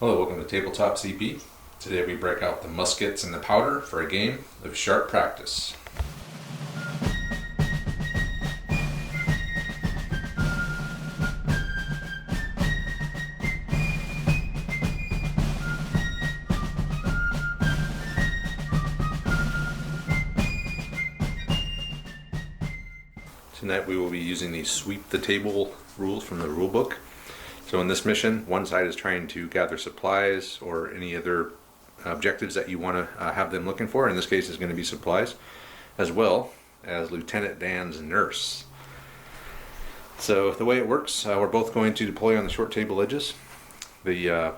Hello, welcome to Tabletop CP. Today we break out the muskets and the powder for a game of sharp practice. Tonight we will be using the sweep the table rules from the rule book. So in this mission, one side is trying to gather supplies or any other objectives that you want to have them looking for. In this case, it's going to be supplies, as well as Lieutenant Dan's nurse. So the way it works, we're both going to deploy on the short table edges. The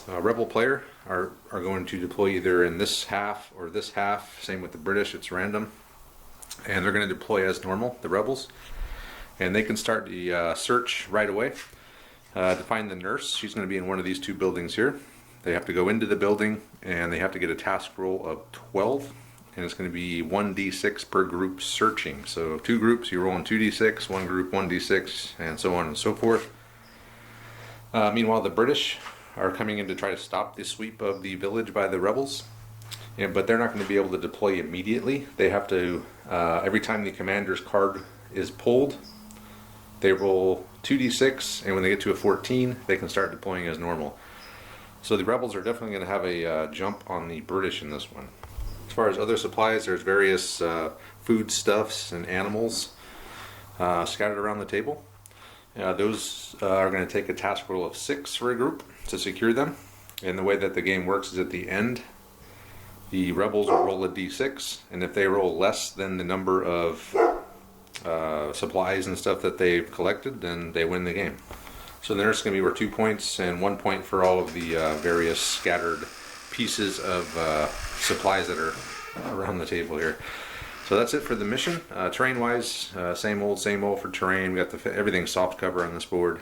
rebel player are going to deploy either in this half or this half. Same with the British, it's random. And they're going to deploy as normal, the rebels. And they can start the search right away. To find the nurse, she's going to be in one of these two buildings here. They have to go into the building and they have to get a task roll of 12, and it's going to be 1d6 per group searching. So two groups, you roll in 2d6, one group 1d6, and so on and so forth. Meanwhile, the British are coming in to try to stop the sweep of the village by the rebels, but they're not going to be able to deploy immediately. They have to, every time the commander's card is pulled, they roll 2d6, and when they get to a 14, they can start deploying as normal. So the rebels are definitely going to have a jump on the British in this one. As far as other supplies, there's various foodstuffs and animals scattered around the table. Those are going to take a task roll of 6 for a group to secure them. And the way that the game works is at the end, the rebels will roll a d6, and if they roll less than the number of supplies and stuff that they've collected, then they win the game. So the nurse is going to be worth 2 points and 1 point for all of the various scattered pieces of supplies that are around the table here. So that's it for the mission. Terrain wise, same old for terrain. We got everything soft cover on this board.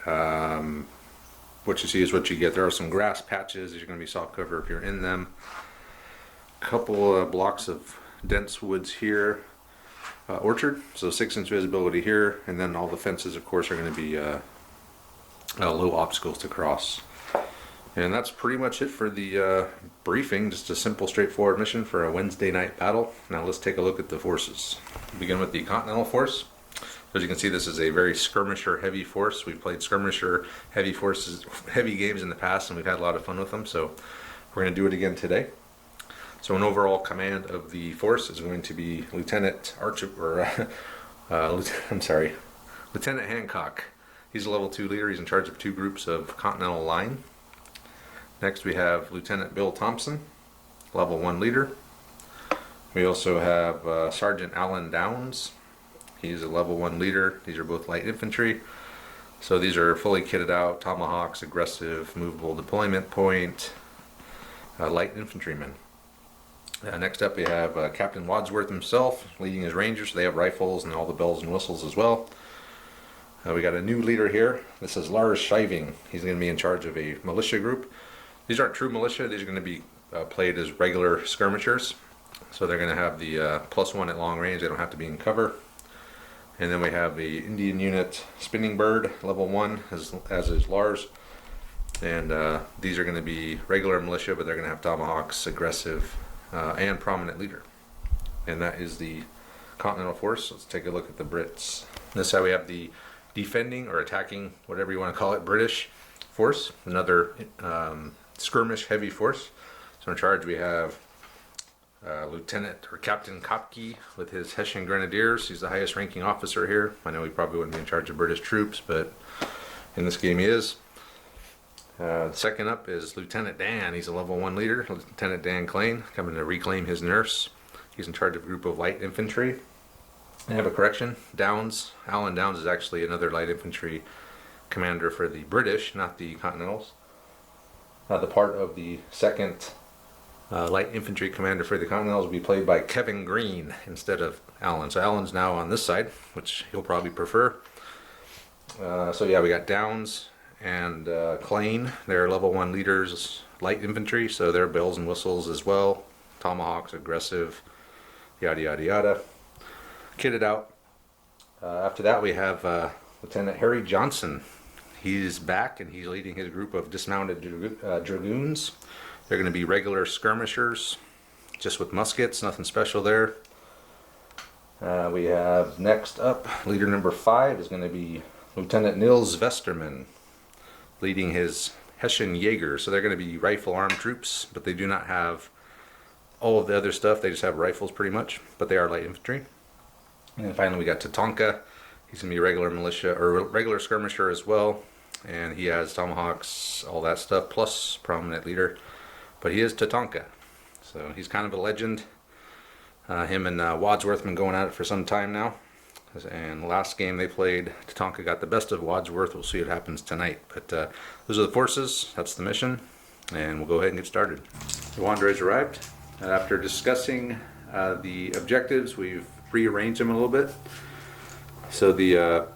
What you see is what you get. There are some grass patches. These are going to be soft cover if you're in them. A couple blocks of dense woods here. Orchard, so 6-inch visibility here, and then all the fences, of course, are going to be low obstacles to cross. And that's pretty much it for the briefing. Just a simple, straightforward mission for a Wednesday night battle. Now let's take a look at the forces. We'll begin with the Continental Force. As you can see, this is a very skirmisher heavy force. We've played skirmisher heavy games in the past, and we've had a lot of fun with them, so we're going to do it again today. So an overall command of the force is going to be Lieutenant Hancock. He's a level 2 leader. He's in charge of 2 groups of Continental Line. Next we have Lieutenant Bill Thompson, level 1 leader. We also have Sergeant Alan Downs. He's a level 1 leader. These are both light infantry. So these are fully kitted out, tomahawks, aggressive, movable deployment point, light infantrymen. Next up we have Captain Wadsworth himself leading his rangers. So they have rifles and all the bells and whistles as well. We got a new leader here. This is Lars Shiving. He's going to be in charge of a militia group. These aren't true militia. These are going to be played as regular skirmishers. So they're going to have the +1 at long range. They don't have to be in cover. And then we have the Indian unit Spinning Bird, level 1, as is Lars. And these are going to be regular militia, but they're going to have tomahawks, aggressive, and prominent leader. And that is the Continental Force. Let's take a look at the Brits. This side we have the defending or attacking, whatever you want to call it, British force. Another skirmish heavy force. So in charge we have Lieutenant or Captain Kopke with his Hessian Grenadiers. He's the highest ranking officer here. I know he probably wouldn't be in charge of British troops, but in this game he is. Second up is Lieutenant Dan. He's a level 1 leader. Lieutenant Dan Klein, coming to reclaim his nurse. He's in charge of a group of light infantry. I have a correction. Alan Downs is actually another light infantry commander for the British, not the Continentals. The part of the second light infantry commander for the Continentals will be played by Kevin Green instead of Alan. So Alan's now on this side, which he'll probably prefer. So yeah, we got Downs and Klein. They're level 1 leaders, light infantry, so they're bells and whistles as well. Tomahawks, aggressive, yada yada yada. Kitted out. After that we have Lieutenant Harry Johnson. He's back and he's leading his group of dismounted dragoons. They're going to be regular skirmishers, just with muskets, nothing special there. We have next up, leader number 5 is going to be Lieutenant Nils Vesterman, leading his Hessian Jaeger. So they're going to be rifle armed troops, but they do not have all of the other stuff. They just have rifles pretty much, but they are light infantry. And then finally we got Tatanka. He's going to be regular militia or regular skirmisher as well, and he has tomahawks, all that stuff, plus prominent leader. But he is Tatanka, so he's kind of a legend. Him and Wadsworth have been going at it for some time now. And the last game they played, Tatanka got the best of Wadsworth. We'll see what happens tonight. But those are the forces. That's the mission. And we'll go ahead and get started. The Wanderers arrived. After discussing the objectives, we've rearranged them a little bit. So the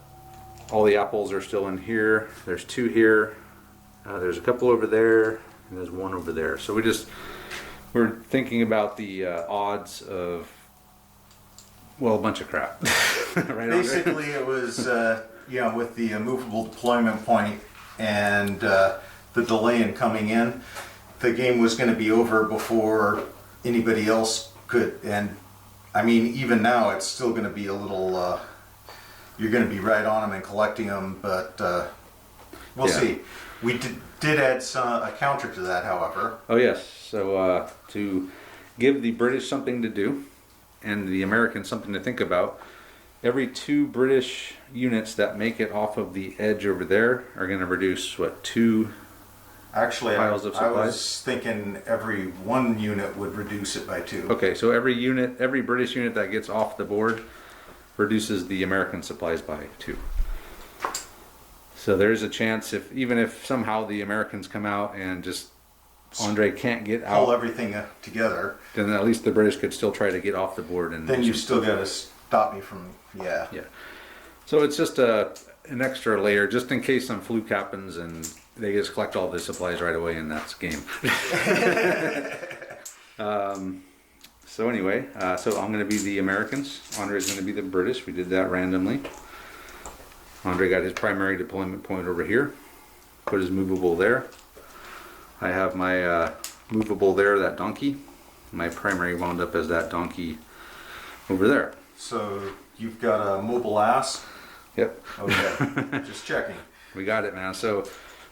all the apples are still in here. There's 2 here. There's a couple over there. And there's 1 over there. So we're thinking about the odds of, well, a bunch of crap. Right. Basically, it was, with the movable deployment point and the delay in coming in, the game was going to be over before anybody else could. And I mean, even now, it's still going to be a little, you're going to be right on them and collecting them, but we'll see. We did add a counter to that, however. Oh, yes. So to give the British something to do and the Americans something to think about, every 2 British units that make it off of the edge over there are going to reduce, what, 2 Actually, piles of I supplies? was thinking every 1 unit would reduce it by 2. Okay, so every British unit that gets off the board reduces the American supplies by 2. So there's a chance, even if somehow the Americans come out and just Andre can't get out, pull everything together, then at least the British could still try to get off the board. And then you still got to stop me from, yeah. So it's just an extra layer, just in case some fluke happens and they just collect all the supplies right away, and that's game. So anyway, so I'm going to be the Americans. Andre's going to be the British. We did that randomly. Andre got his primary deployment point over here. Put his movable there. I have my movable there, that donkey. My primary wound up as that donkey over there. So you've got a mobile ass? Yep. Okay, just checking. We got it, man. So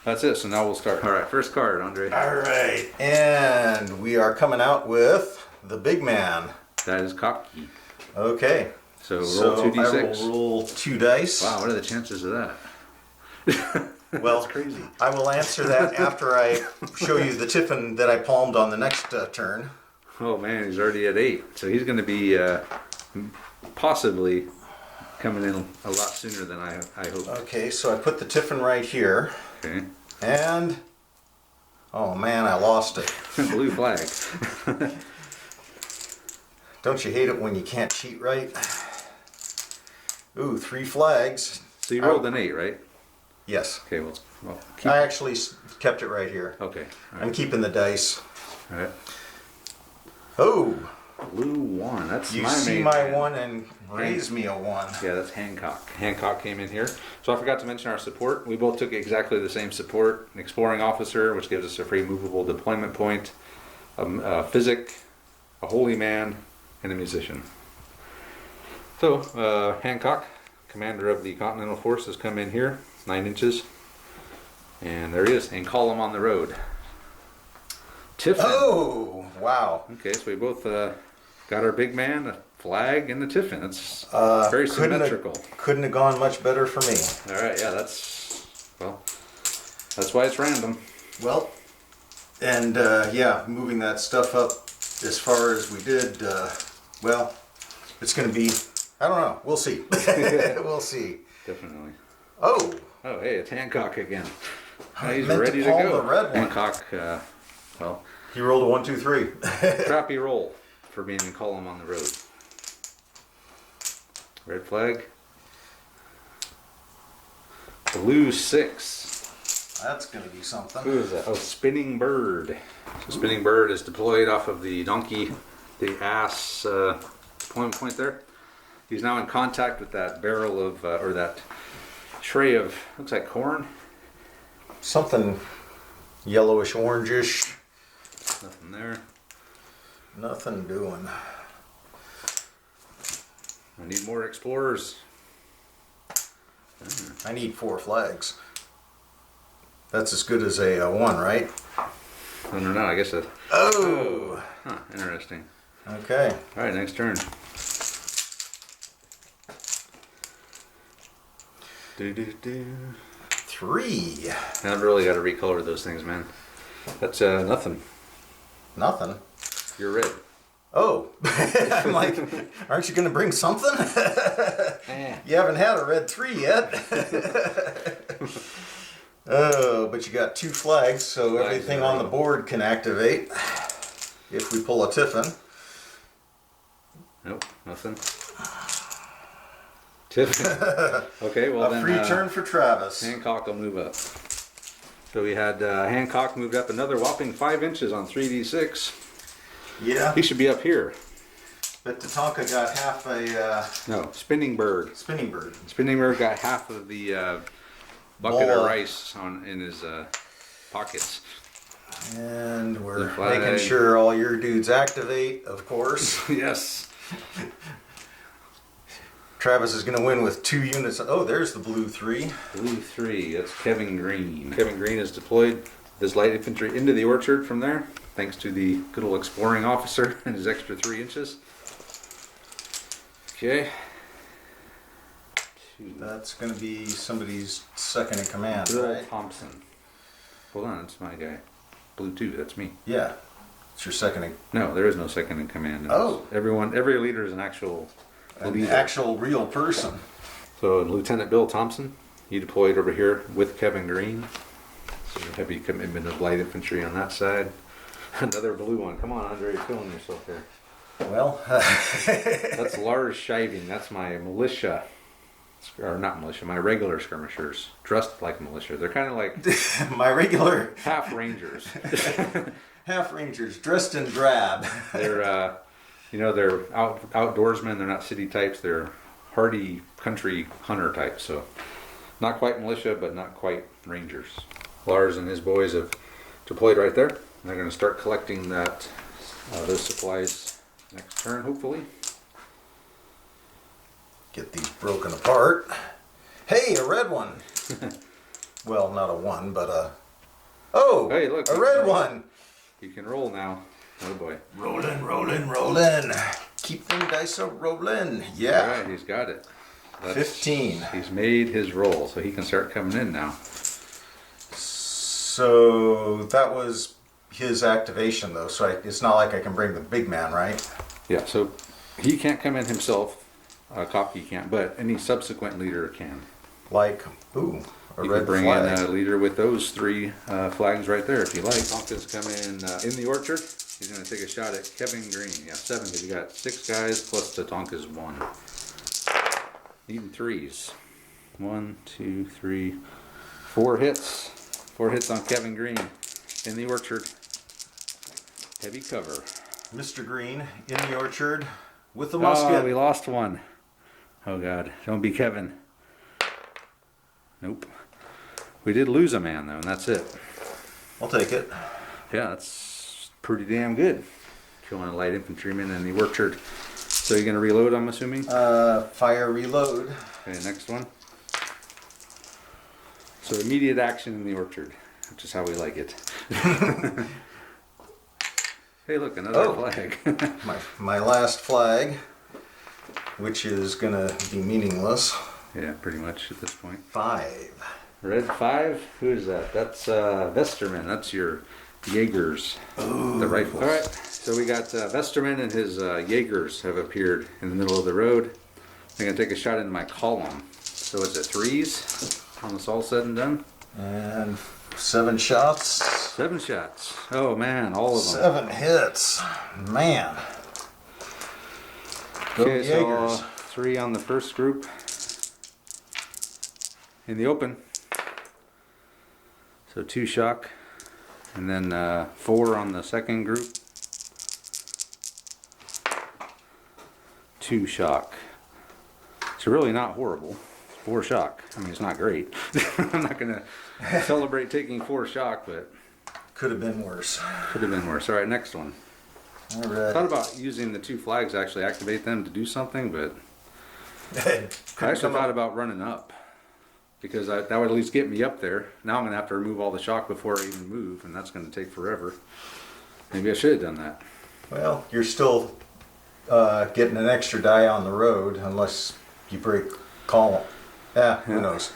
that's it. So now we'll start. All right, first card, Andre. All right, and we are coming out with the big man. That is cocky. Okay. So roll 2d6. I will roll 2 dice. Wow, what are the chances of that? Well, that's crazy. I will answer that after I show you the tiffin that I palmed on the next turn. Oh man, he's already at 8. So he's going to be possibly coming in a lot sooner than I hope. Okay, so I put the tiffin right here. Okay. And, oh man, I lost it. Blue flag. Don't you hate it when you can't cheat right? Ooh, 3 flags. So you rolled an 8, right? Yes. Okay, well keep... I actually kept it right here. Okay. All right. I'm keeping the dice. All right. Oh. Blue 1. That's You my see main my man. 1 and raise me a 1. Yeah, that's Hancock. Hancock came in here. So I forgot to mention our support. We both took exactly the same support. An exploring officer, which gives us a free movable deployment point, a physic, a holy man, and a musician. So Hancock, commander of the Continental Force, has come in here, 9 inches. And there he is, and call him on the road. Tiffin. Oh, wow. Okay, so we both got our big man, a flag, and the Tiffin. It's very Couldn't symmetrical. Couldn't have gone much better for me. All right, yeah, that's why it's random. Well, and moving that stuff up as far as we did, well, it's going to be, I don't know. We'll see. We'll see. Definitely. Oh. Oh, hey, it's Hancock again. I He's meant ready to to palm go. the red one. Hancock, well, He rolled a 1, 2, 3. crappy roll for being in column on the road. Red flag. Blue 6. That's going to be something. Who is that? Oh, Spinning Bird. So Spinning Bird is deployed off of the donkey, the ass deployment point there. He's now in contact with that barrel of, or that tray of, looks like corn. something yellowish, orangish. Nothing there. Nothing doing. I need more explorers. I need 4 flags. That's as good as a 1, right? I don't know. I guess a. Oh. Huh. Interesting. Okay. All right. Next turn. Do. 3. I've really got to recolor those things, man. That's nothing. Nothing. You're red. Oh. I'm like, aren't you going to bring something? You haven't had a red 3 yet. Oh, but you got 2 flags, so Flags everything in a on the row. board can activate if we pull a Tiffin. Nope. Nothing. Tiffany. Okay. Well A then. free turn for Travis. Hancock will move up. So we had Hancock moved up another whopping 5 inches on 3d6. Yeah, He should be up here. but Tatanka got half a No, Spinning Bird. spinning bird. Spinning Bird got half of the bucket Bowl. of rice in his pockets. And we're The flag. making sure all your dudes activate, of course. Yes. Travis is going to win with 2 units. Oh, there's the blue 3. Blue 3. That's Kevin Green. Kevin Green is deployed with his light infantry into the orchard from there, thanks to the good old exploring officer and his extra 3 inches. Okay. 2. That's going to be somebody's second in command, Bill right? Thompson. Hold on, that's my guy. Blue 2, that's me. Yeah, it's your second in No, there is no second in command. Oh. Every leader is an actual an leader. actual real person. So Lieutenant Bill Thompson, he deployed over here with Kevin Green. So heavy commitment of light infantry on that side. Another blue one. Come on, Andre, you're killing yourself here. Well, That's Lars Shiving. That's my militia. Or not militia, my regular skirmishers. Dressed like militia. They're kind of like my regular half rangers. half rangers dressed in drab. They're, they're outdoorsmen. They're not city types. They're hardy country hunter types. So not quite militia, but not quite rangers. Lars and his boys have deployed right there. They're going to start collecting those supplies next turn, hopefully. Get these broken apart. Hey, a red one. Well, not a 1, but a... Oh, Hey, look, a red one. You can roll now. Oh boy. Rolling, rolling, rolling. Keep them dice a rolling. Yeah. All right, he's got it. 15. He's made his roll, so he can start coming in now. So that was his activation, though. So it's not like I can bring the big man, right? Yeah, so he can't come in himself. Copy can't, but any subsequent leader can. Like, ooh, a You red can bring flag. in a leader with those 3 flags right there if you like. Tompkins come in the orchard. He's going to take a shot at Kevin Green. Yeah, 7 because you got 6 guys plus Tatanka's 1. Needing 3s. 1, 2, 3, 4 hits. 4 hits on Kevin Green in the orchard. Heavy cover. Mr. Green in the orchard with the musket. Oh, we lost 1. Oh God, don't be Kevin. Nope. We did lose a man though, and that's it. I'll take it. Yeah, that's pretty damn good. Killing a light infantryman in the orchard. So you're gonna reload, I'm assuming? Fire reload. Okay, next one. So immediate action in the orchard, which is how we like it. Hey, look, another flag. My last flag, which is gonna be meaningless. Yeah, pretty much at this point. 5. Red 5? Who is that? That's Vesterman. That's your Jaegers. Ooh. The rifles. All right, so we got Vesterman and his Jaegers have appeared in the middle of the road. They're going to take a shot into my column. So is it 3s when it's all said and done? And 7 shots. 7 shots. Oh man, all of them. 7 hits. Man. Go Okay, so Jaegers. 3 on the first group. In the open. So 2 shock. And then 4 on the second group. 2 shock. So really not horrible. 4 shock. I mean, it's not great. I'm not gonna celebrate taking 4 shock, but Could have been worse. could have been worse. All right, next one. All I right. thought about using the 2 flags to actually activate them to do something, but I actually thought about running up because that would at least get me up there. Now I'm gonna have to remove all the shock before I even move, and that's gonna take forever. Maybe I should have done that. Well, you're still getting an extra die on the road unless you break column. Yeah, who knows?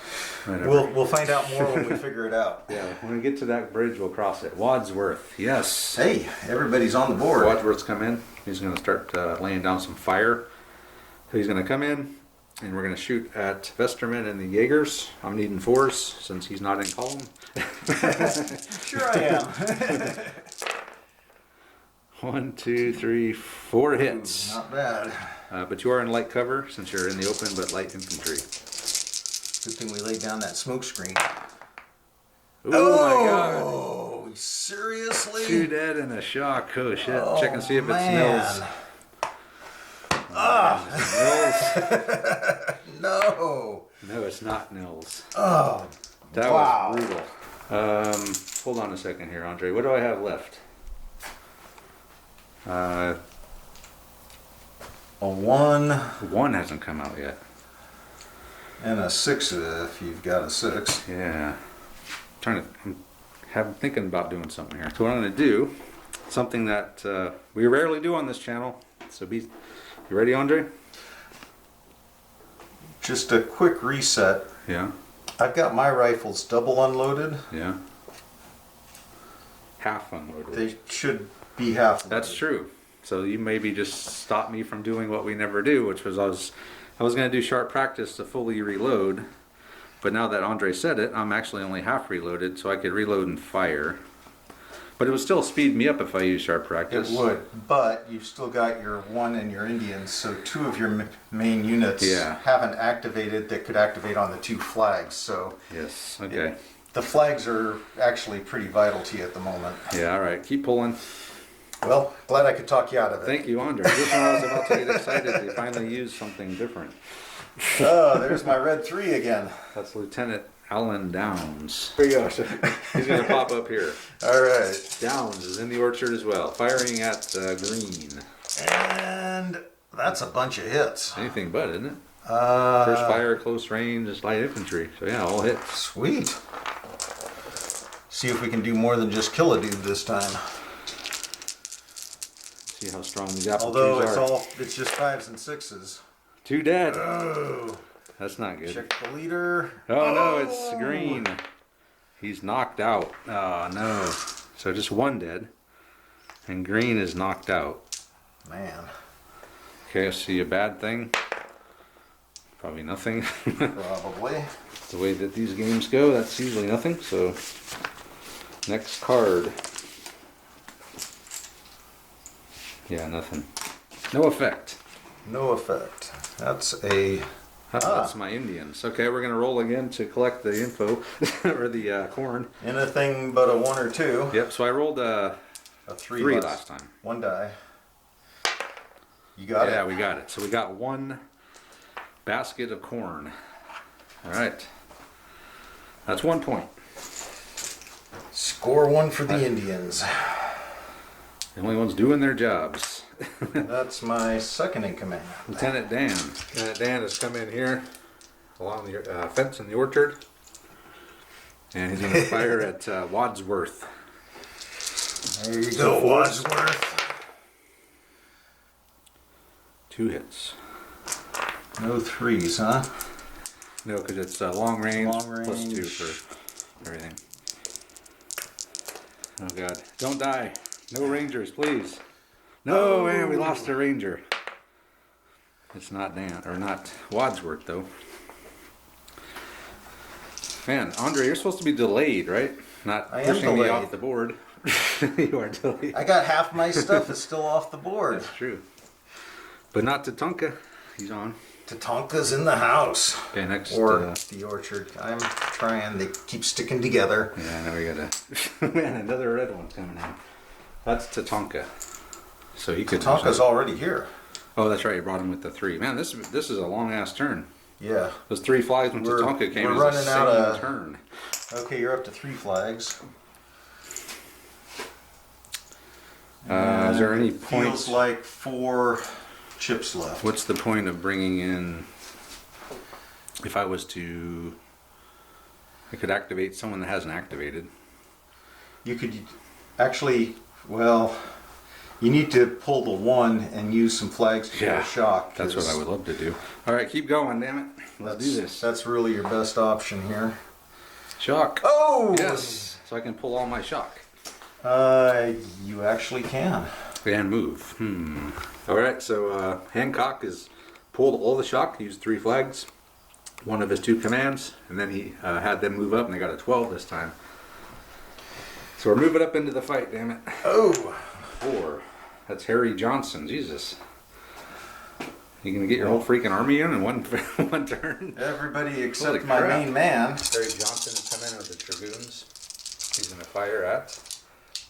Whatever. We'll find out more when we figure it out. Yeah, when we get to that bridge, we'll cross it. Wadsworth, yes. Hey, everybody's on the board. Wadsworth's come in. He's going to start laying down some fire. So he's going to come in, and we're going to shoot at Vesterman and the Jaegers. I'm needing 4s since he's not in column. Sure I am. 1, 2, 3, 4 hits. Not bad. But you are in light cover since you're in the open, but light infantry. Good thing we laid down that smoke screen. Ooh, my God. Oh, seriously? 2 dead and a shock. Oh, shit. Oh, Check and see if it's man. Nils. No. No, it's not Nils. Oh, That wow. was brutal. Hold on a second here, Andre. What do I have left? A 1 1 hasn't come out yet. and a 6 if you've got a 6. Yeah. I'm thinking about doing something here. So what I'm going to do, something that we rarely do on this channel. So you ready, Andre? Just a quick reset. Yeah. I've got my rifles double unloaded. Yeah. Half unloaded. They should be half loaded. That's true. So you maybe just stop me from doing what we never do, which was I was going to do sharp practice to fully reload, but now that Andre said it, I'm actually only half reloaded, so I could reload and fire. But it would still speed me up if I use sharp practice. It would, but you've still got your 1 and your Indians, so 2 of your main units Yeah. haven't activated that could activate on the 2 flags. So Yes. Okay. the flags are actually pretty vital to you at the moment. Yeah. All right. Keep pulling. Well, glad I could talk you out of it. Thank you, Andre. Just when I was about to get excited, they finally used something different. Oh, there's my red 3 again. That's Lieutenant Alan Downs. There you go. He's going to pop up here. All right. Downs is in the orchard as well, firing at green. And that's a bunch of hits. Anything but, isn't it? First fire, close range, is light infantry. So yeah, all hits. Sweet. See if we can do more than just kill a dude this time. See how strong these apple Although trees are. it's just 5s and 6s. 2 dead. Oh. That's not good. Check the leader. Oh no, it's green. He's knocked out. Oh no. So just 1 dead. And green is knocked out. Man. Okay, I see a bad thing. Probably nothing. Probably. The way that these games go, that's usually nothing. So next card. Yeah, nothing. No effect. No effect. That's a... That's my Indians. Okay, we're gonna roll again to collect the info or the corn. Anything but a 1 or 2. Yep. So I rolled A 3, 3 last time. 1 die. You got it? Yeah, we got it. So we got 1 basket of corn. All right. That's 1 point. Score 1 for the Indians. The only ones doing their jobs. That's my 2nd in command. Lieutenant Dan. Lieutenant Dan has come in here along the fence in the orchard. And he's going to fire at Wadsworth. There you go, Wadsworth. 2 hits. No 3s, huh? No, because it's long range, Long plus 2 range. for everything. Oh God. Don't die. No rangers, please. No, man, we lost a ranger. It's not Dan, or not Wadsworth, though. Man, Andre, you're supposed to be delayed, right? Not I am pushing me delayed. off the board. You are delayed. I got half my stuff is still off the board. That's true. But not Tatanka. He's on. Tatanka's in the house. Okay, next. Or the orchard. I'm trying. They keep sticking together. Yeah, now we gotta. Man, another red one's coming in. That's Tatanka. So he could. Tatanka's already here. Oh, that's right. You brought him with the 3. Man, this is a long ass turn. Yeah. Those 3 flags when We're- Tatanka came we're is running the out same of- turn. Okay, you're up to 3 flags. Is there any It points? Feels like 4 chips left. What's the point of bringing in, if I was to, I could activate someone that hasn't activated. You could actually, well, you need to pull the 1 and use some flags to get a shock. That's what I would love to do. All right, keep going, damn it. Let's do this. That's really your best option here. Shock. Oh! Yes, so I can pull all my shock. You actually can. And move. All right, so Hancock has pulled all the shock, used 3 flags, one of his 2 commands, and then he had them move up, and they got a 12 this time. So we're moving up into the fight, damn it. Oh! 4. That's Harry Johnson, Jesus. You gonna get your whole freaking army in one one turn? Everybody except Holy my crap. main man. Harry Johnson has come in with the Dragoons. He's gonna fire at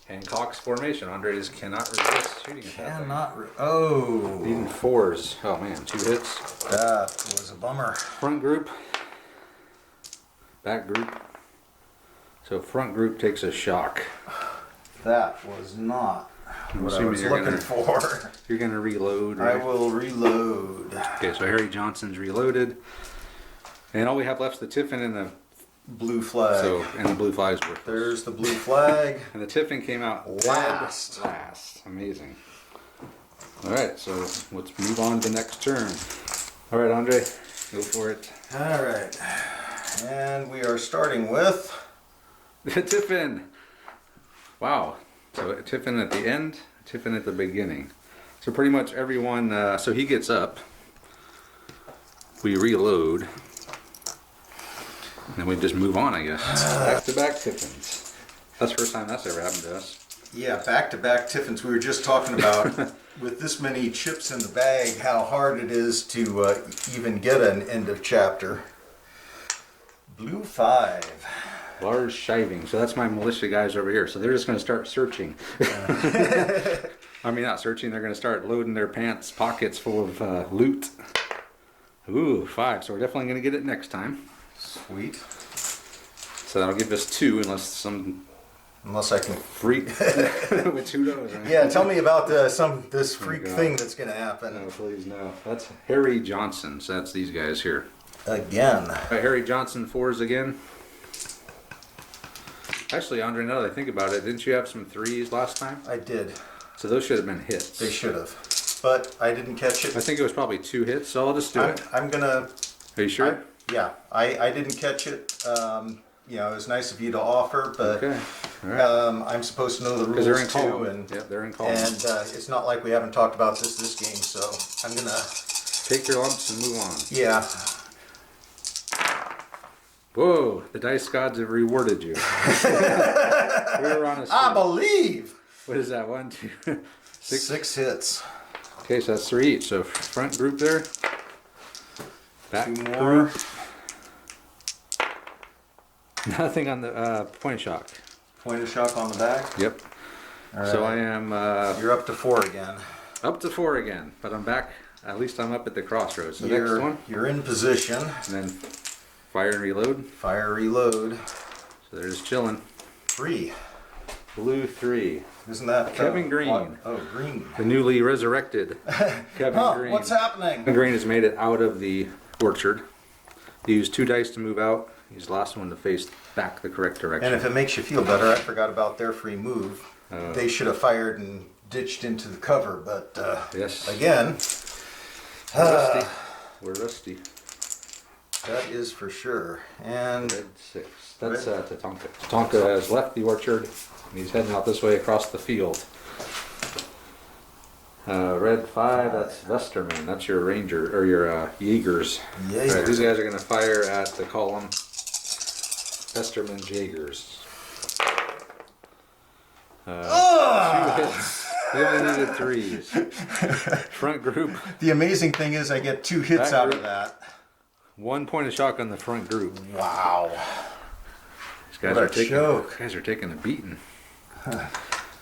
Hancock's formation. Andres cannot resist shooting at that thing. Oh! Needing 4s. Oh man, 2 hits. That was a bummer. Front group. Back group. So front group takes a shock. That was not I'm what I assuming was you're looking gonna- for. You're gonna reload, I right? will reload. Okay, so Harry Johnson's reloaded. And all we have left is the Tiffin and the Blue flag. the blue flag's worthless. There's the blue flag. And the Tiffin came out Last. Last. Amazing. All right, so let's move on to the next turn. All right, Andre, go for it. All right. And we are starting with... The Tiffin. Wow. So a Tiffin at the end, a Tiffin at the beginning. So pretty much everyone, so he gets up. We reload. And then we just move on, I guess. Back-to-back Tiffins. That's the first time that's ever happened to us. Yeah, back-to-back Tiffins. We were just talking about, with this many chips in the bag, how hard it is to even get an end of chapter. Blue 5. Large shiving. So that's my militia guys over here. So they're just going to start searching. I mean, not searching. They're going to start loading their pants pockets full of loot. Ooh, 5. So we're definitely going to get it next time. Sweet. So that'll give us 2 unless some Unless I can... freak, which who knows, right? Yeah, tell me about this freak God. thing that's going to happen. No, please no. That's Harry Johnson. So that's these guys here. Again. All right, Harry Johnson 4s again. Actually, Andre, now that I think about it, didn't you have some 3s last time? I did. So those should have been hits. They should have. But I didn't catch it. I think it was probably 2 hits, so I'll just do it. I'm going to... Are you sure? I didn't catch it. You know, it was nice of you to offer, but Okay. All right. I'm supposed to know the Because rules they're in too, column. and Yep, they're in column. it's not like we haven't talked about this game. So I'm gonna Take your lumps and move on. yeah. Whoa, the dice gods have rewarded you. We were on a I streak. believe What is that? 1, 2, 6. 6 hits. Okay, so that's 3 each. So front group there. Back 2 group. more. Nothing on the point of shock. Point of shock on the back. Yep. All right. So I am You're up to 4 again. up to 4 again, but I'm back. At least I'm up at the crossroads. So next one, You're in position. and then fire and reload. Fire, reload. So they're just chilling. 3. Blue 3. Isn't that Kevin Green. what? Oh, Green. The newly resurrected Kevin Huh, Green. what's happening? Kevin Green has made it out of the orchard. He used 2 dice to move out. He's the last one to face back the correct direction. And if it makes you feel better, I forgot about their free move. They should have fired and ditched into the cover, but Yes. again, We're rusty. We're rusty. that is for sure. And Red 6. That's Tatanka. Tatanka has left the orchard, and he's heading out this way across the field. Red 5, that's Vesterman. That's your ranger, or your Jaegers. Jaeger. Alright, these guys are going to fire at the column. Vesterman Jaegers. 2 hits. We only needed 3s. Front group, the amazing thing is I get 2 hits Back out group. of that. 1 point of shock on the front group. Wow. These guys What a are taking joke. guys are taking a beating.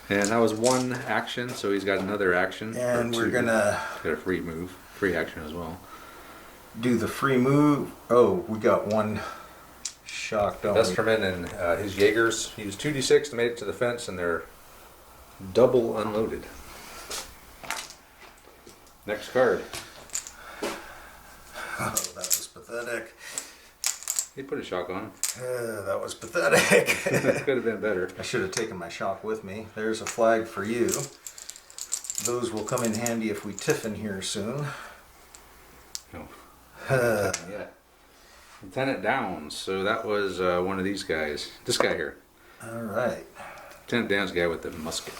And that was 1 action, so he's got another action. And or we're 2. gonna Got a free move, free action as well. do the free move. Oh, we got one shock, don't we? Vesterman and his Jaegers. He used 2d6 to make it to the fence, and they're double unloaded. Next card. Oh, that was pathetic. He put a shock on. That was pathetic. Could have been better. I should have taken my shock with me. There's a flag for you. Those will come in handy if we tiffin here soon. No. Yeah. Lieutenant Downs. So that was one of these guys. This guy here. All right. Lieutenant Downs, guy with the musket.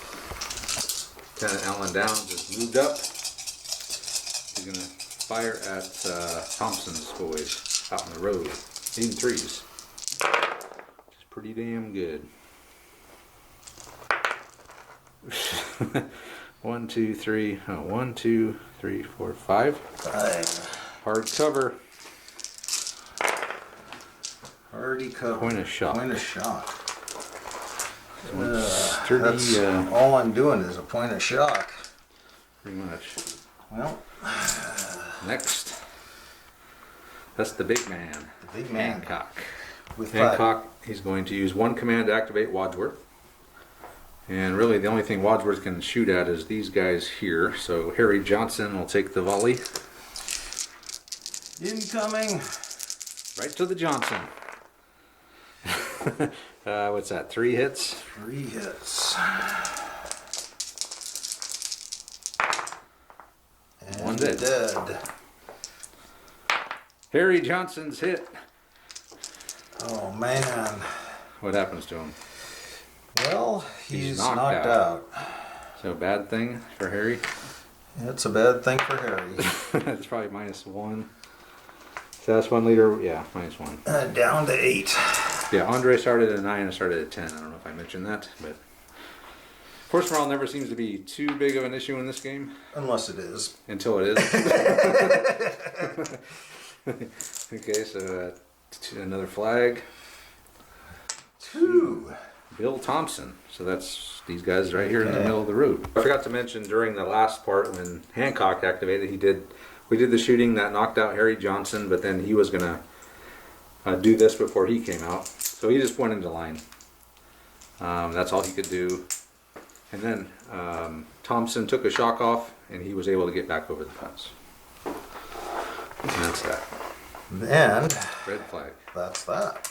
Lieutenant Alan Downs is moved up. He's gonna fire at Thompson's boys out on the road. In threes. Which is pretty damn good. 1, 2, 3. Oh, 1, 2, 3, 4, 5. 5. Hard cover. Already covered. Point of shock. Point of shock. Sturdy, That's all I'm doing is a point of shock. pretty much. Well, Next. That's the big man. the big man. Hancock. With Hancock, he's going to use one command to activate Wadsworth. And really the only thing Wadsworth can shoot at is these guys here. So Harry Johnson will take the volley. 5. Incoming. Right to the Johnson. What's that? 3 hits? 3 hits. And One dead. dead. Harry Johnson's hit. Oh man. What happens to him? Well, he's knocked knocked out. So bad thing for Harry. It's a bad thing for Harry. It's probably -1. So that's one leader. Yeah, -1. Down to 8. Yeah, Andre started at 9 and started at 10. I don't know if I mentioned that, but force morale never seems to be too big of an issue in this game Unless it is. until it is. Okay, so another flag. 2. Bill Thompson. So that's these guys right here in the Okay. middle of the road. I forgot to mention during the last part when Hancock activated, we did the shooting that knocked out Harry Johnson, but then he was gonna do this before he came out. So he just went into line. That's all he could do. And then Thompson took a shock off, and he was able to get back over the fence. And that's that. And Red flag. that's that.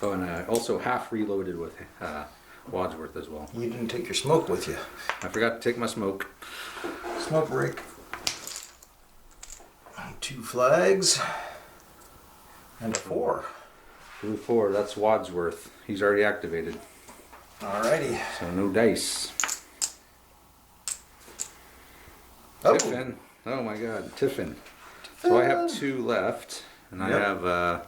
Oh, and I also half reloaded with Wadsworth as well. You didn't take your smoke with you. I forgot to take my smoke. Smoke break. 2 flags. And a 4. Blue 4, that's Wadsworth. He's already activated. Alrighty. So no dice. Oh. Tiffin. Oh my god, Tiffin. So I have 2 left. And I Yep. have,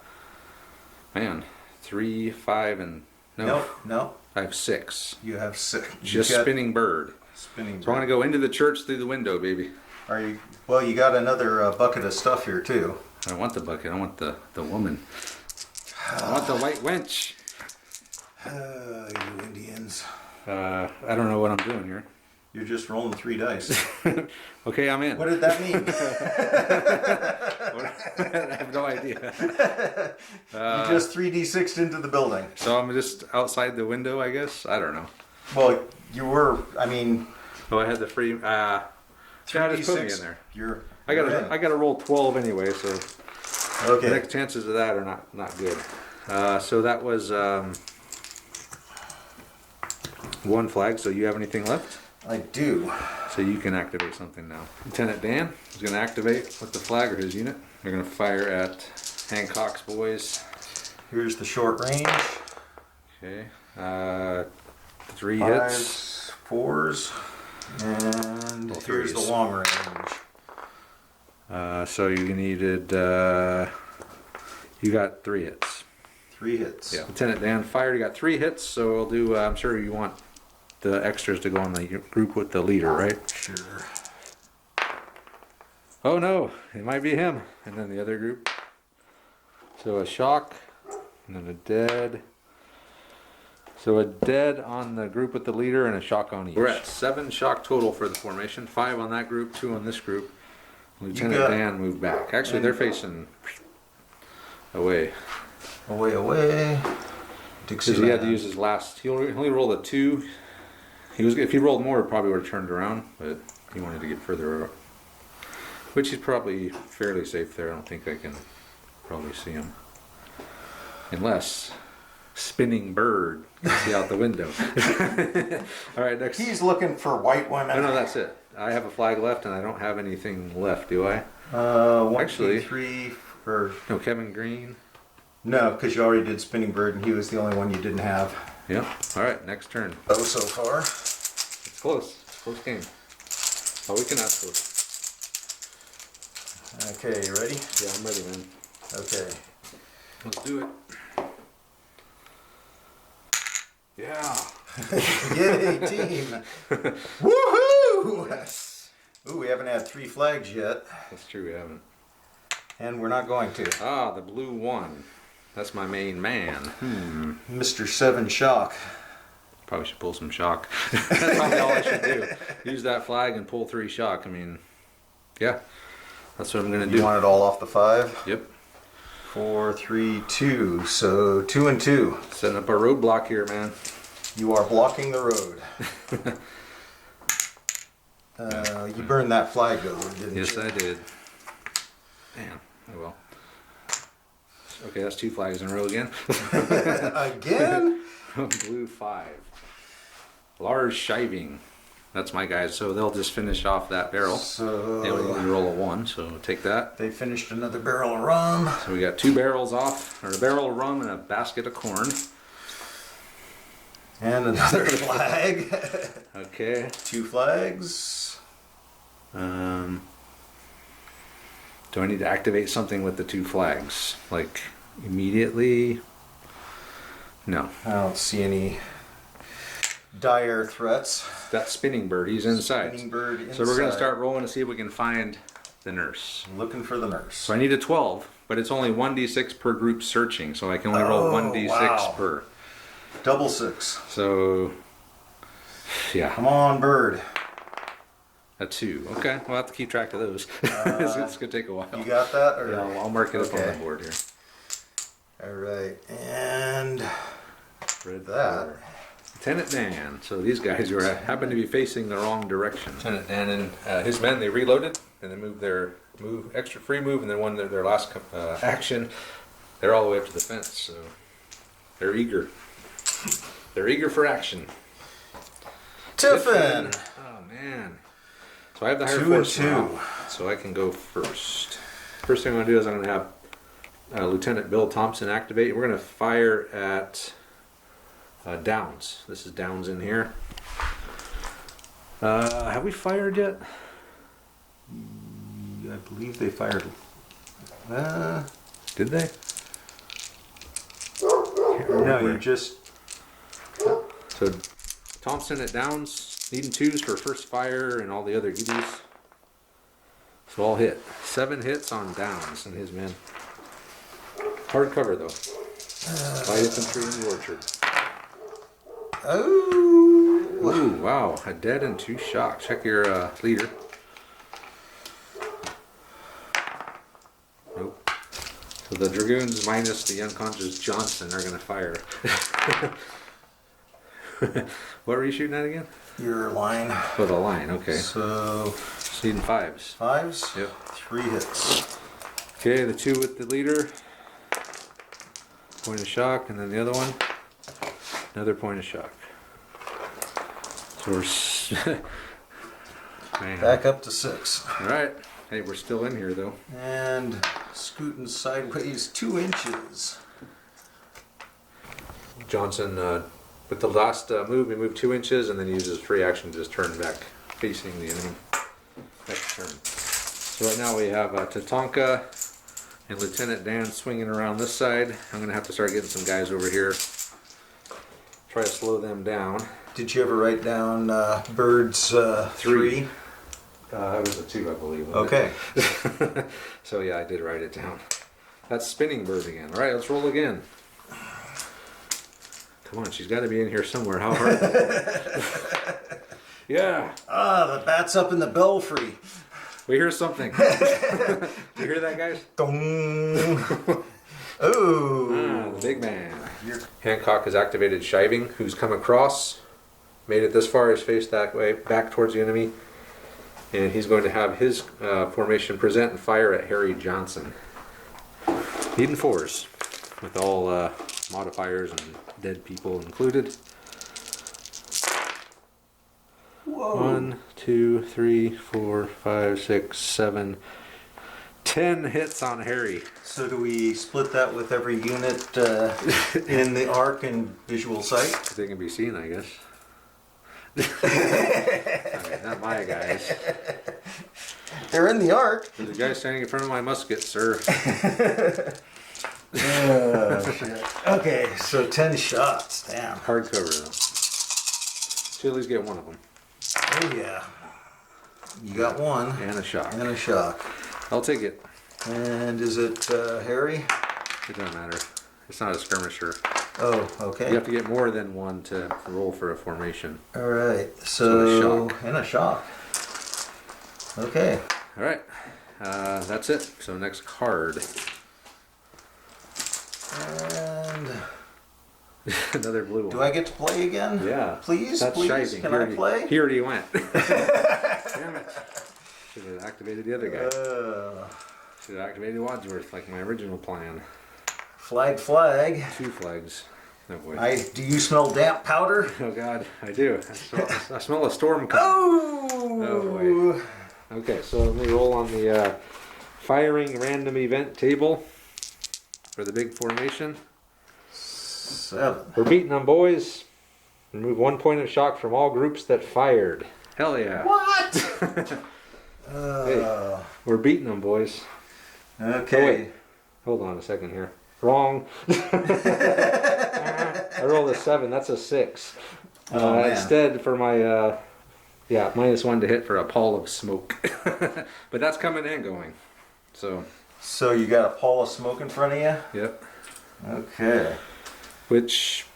man, 3, 5, and... No, No. I have 6. You have 6. Just You got spinning bird. Spinning. So I'm going to go into the church through the window, baby. Are you? Well, you got another bucket of stuff here too. I don't want the bucket. I want the woman. I want the white wench. You Indians. I don't know what I'm doing here. You're just rolling 3 dice. Okay, I'm in. What did that mean? I have no idea. You just 3d6'd into the building. So I'm just outside the window, I guess. I don't know. Well, you were. I mean, Oh, I had the free. Yeah, just put me in there. You're. I you're got in. I got to roll 12 anyway, so Okay. the chances of that are not good. So that was 1 flag. So you have anything left? I do. So you can activate something now. Lieutenant Dan is going to activate with the flag or his unit. They're going to fire at Hancock's boys. Here's the short range. Okay. 3 5s, hits. 4s, and Well, here's the 3s. long range. So you needed. You got 3 hits. 3 hits. Yeah. Lieutenant Dan fired. You got 3 hits. So we'll do. I'm sure you want the extras to go on the group with the leader, right? Sure. Oh no, it might be him. And then the other group. So a shock, and then a dead. So a dead on the group with the leader and a shock on each. We're at 7 shock total for the formation. 5 on that group, 2 on this group. Lieutenant got- Dan moved back. Actually, they're facing away. Away. Because he had to use his last. He only rolled a 2. If he rolled more, he probably would have turned around, but he wanted to get further up. Which he's probably fairly safe there. I don't think I can probably see him. Unless spinning bird can see out the window. All right, next. He's looking for white women. No, that's it. I have a flag left, and I don't have anything left, do I? 1, Actually- 2, 3, or No, Kevin Green. no, because you already did spinning bird, and he was the only one you didn't have. Yep. All right, next turn. Oh, so far. It's close. It's a close game. Oh, we can ask for it. Okay, you ready? Yeah, I'm ready, man. Okay. Let's do it. Yeah. Yay, team! Woohoo! Ooh, we haven't had 3 flags yet, That's true, we haven't. and we're not going to. Ah, the blue 1. That's my main man. Mr. 7 Shock. Probably should pull some shock. That's probably all I should do. Use that flag and pull 3 shock. I mean, yeah. That's what I'm going to You do. want it all off the 5? Yep. 4, 3, 2. So 2 and 2. Setting up a roadblock here, man. You are blocking the road. You burned that flag though, didn't Yes, you? I did. Man, oh well. Okay, that's 2 flags in a row again. Again? Blue 5. Large shiving. That's my guys, so they'll just finish off that barrel. They only need to So roll a 1, so take that. they finished another barrel of rum. So we got 2 barrels off, or a barrel of rum and a basket of corn. And another flag. Okay. 2 flags. Do I need to activate something with the 2 flags? Like, immediately? No. I don't see any dire threats. That spinning bird, he's inside. Spinning bird inside. So we're going to start rolling to see if we can find the nurse. Looking for the nurse. So I need a 12, but it's only 1d6 per group searching, so I can only roll 1d6 wow. per. Double 6. So, yeah, Come on, bird. a 2. Okay, we'll have to keep track of those. it's going to take a while. You got that? Or? Yeah, I'll mark it up on Okay. the board here. All right. And Red that. 4. Lieutenant Dan. So these guys happen to be facing the wrong direction. Lieutenant Dan and his men, they reloaded and they moved their extra free move, and then won their last action. They're all the way up to the fence, so they're eager. They're eager for action. Tiffin. Oh man. So I have the higher 2 and force 2. now, so I can go first. First thing I'm going to do is I'm going to have Lieutenant Bill Thompson activate. We're going to fire at Downs. This is Downs in here. Have we fired yet? I believe they fired. Did they? No, you just. So Thompson at Downs, needing 2s for first fire and all the other goodies. So all hit. 7 hits on Downs and his men. Hard cover though. Light infantry in the orchard. Oh. Ooh, wow. A dead and 2 shock. Check your leader. Nope. So the Dragoons minus the unconscious Johnson are going to fire. What were you shooting at again? Your line. Oh, the line. Okay. So Shooting 5s. 5s. Yep. 3 hits. Okay, the 2 with the leader. Point of shock, and then the other one. Another point of shock. So we're... Man. Back up to 6. Alright. Hey, we're still in here though. And scooting sideways 2 inches. Johnson, with the last move, he moved 2 inches and then he uses free action to just turn back facing the enemy. Next turn. So right now we have Tatanka and Lieutenant Dan swinging around this side. I'm going to have to start getting some guys over here. Try to slow them down. Did you ever write down birds 3? It was a 2, I believe. Okay. So yeah, I did write it down. That's spinning bird again. All right, let's roll again. Come on, she's got to be in here somewhere. How hard? Yeah. Ah, the bat's up in the belfry. We hear something. You hear that, guys? Dong. Oh, The big man. Hancock has activated Shiving, who's come across, made it this far, is faced that way, back towards the enemy, and he's going to have his formation present and fire at Harry Johnson. Needing 4s, with all modifiers and dead people included. whoa. 1, 2, 3, 4, 5, 6, 7, 10 hits on Harry. So do we split that with every unit in the arc and visual sight? They can be seen, I guess. I mean, not my guys. They're in the arc. There's a guy standing in front of my musket, sir. Oh, shit. Okay, so 10 shots. Damn. Hard cover, though. So at least get one of them. Oh, yeah. You got one. And a shock. And a shock. I'll take it. And is it Harry? It doesn't matter. It's not a skirmisher. Oh, okay. You have to get more than one to roll for a formation. All right. So a shock. And a shock. Okay. All right. That's it. So next card. And Another blue one. do I get to play again? Yeah. Please, That's please. Shiving. Can I play? He already went. Damn it. Should have activated the other guy. Should have activated Wadsworth like my original plan. Flag, flag. 2 flags. Oh boy. Do you smell damp powder? Oh god, I do. I smell a storm coming. Oh! Boy. Okay, so let me roll on the firing random event table for the big formation. 7. We're beating them, boys. Remove 1 point of shock from all groups that fired. Hell yeah. What? Hey, we're beating them, boys. Okay. Oh, wait. Hold on a second here. Wrong. I rolled a 7. That's a 6. Oh, man. Instead, for my -1 to hit for a pall of smoke. But that's coming and going. So. So you got a pall of smoke in front of you? Yep. Okay. Which,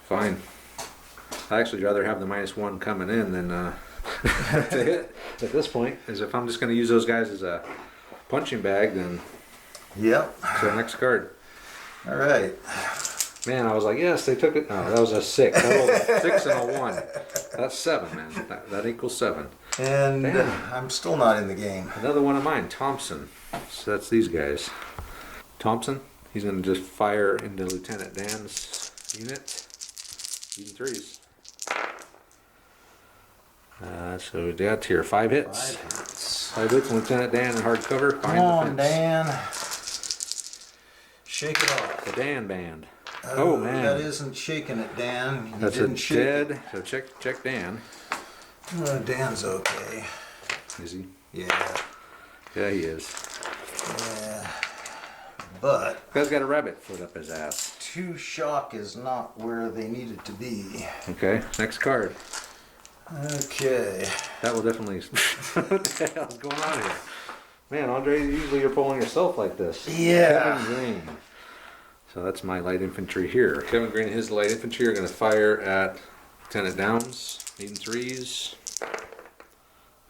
fine. I'd actually rather have the -1 coming in than to hit at this point. Is if I'm just going to use those guys as a punching bag, then. Yep. So next card. All right. Man, I was like, yes, they took it. No, that was a 6. I rolled a 6 and a 1. That's 7, man. That equals 7. And Damn. I'm still not in the game. Another one of mine, Thompson. So that's these guys. Thompson, he's going to just fire into Lieutenant Dan's unit. Using 3s. So that's here. 5 hits. 5 hits. 5 hits, Lieutenant Dan in hard cover. Come Behind on, the fence. Dan. Shake it off. The Dan band. Oh, man. That isn't shaking it, Dan. You That's a didn't shake dead. it. So check Dan. Dan's okay. Is he? Yeah. Yeah, he is. Yeah. But Guy's got a rabbit foot up his ass. 2 shock is not where they needed to be. Okay, next card. Okay. That will definitely. What the hell's going on here? Man, Andre, usually you're pulling yourself like this. Yeah. Kevin Green. So that's my light infantry here. Kevin Green and his light infantry are going to fire at Lieutenant Downs. Needing 3s.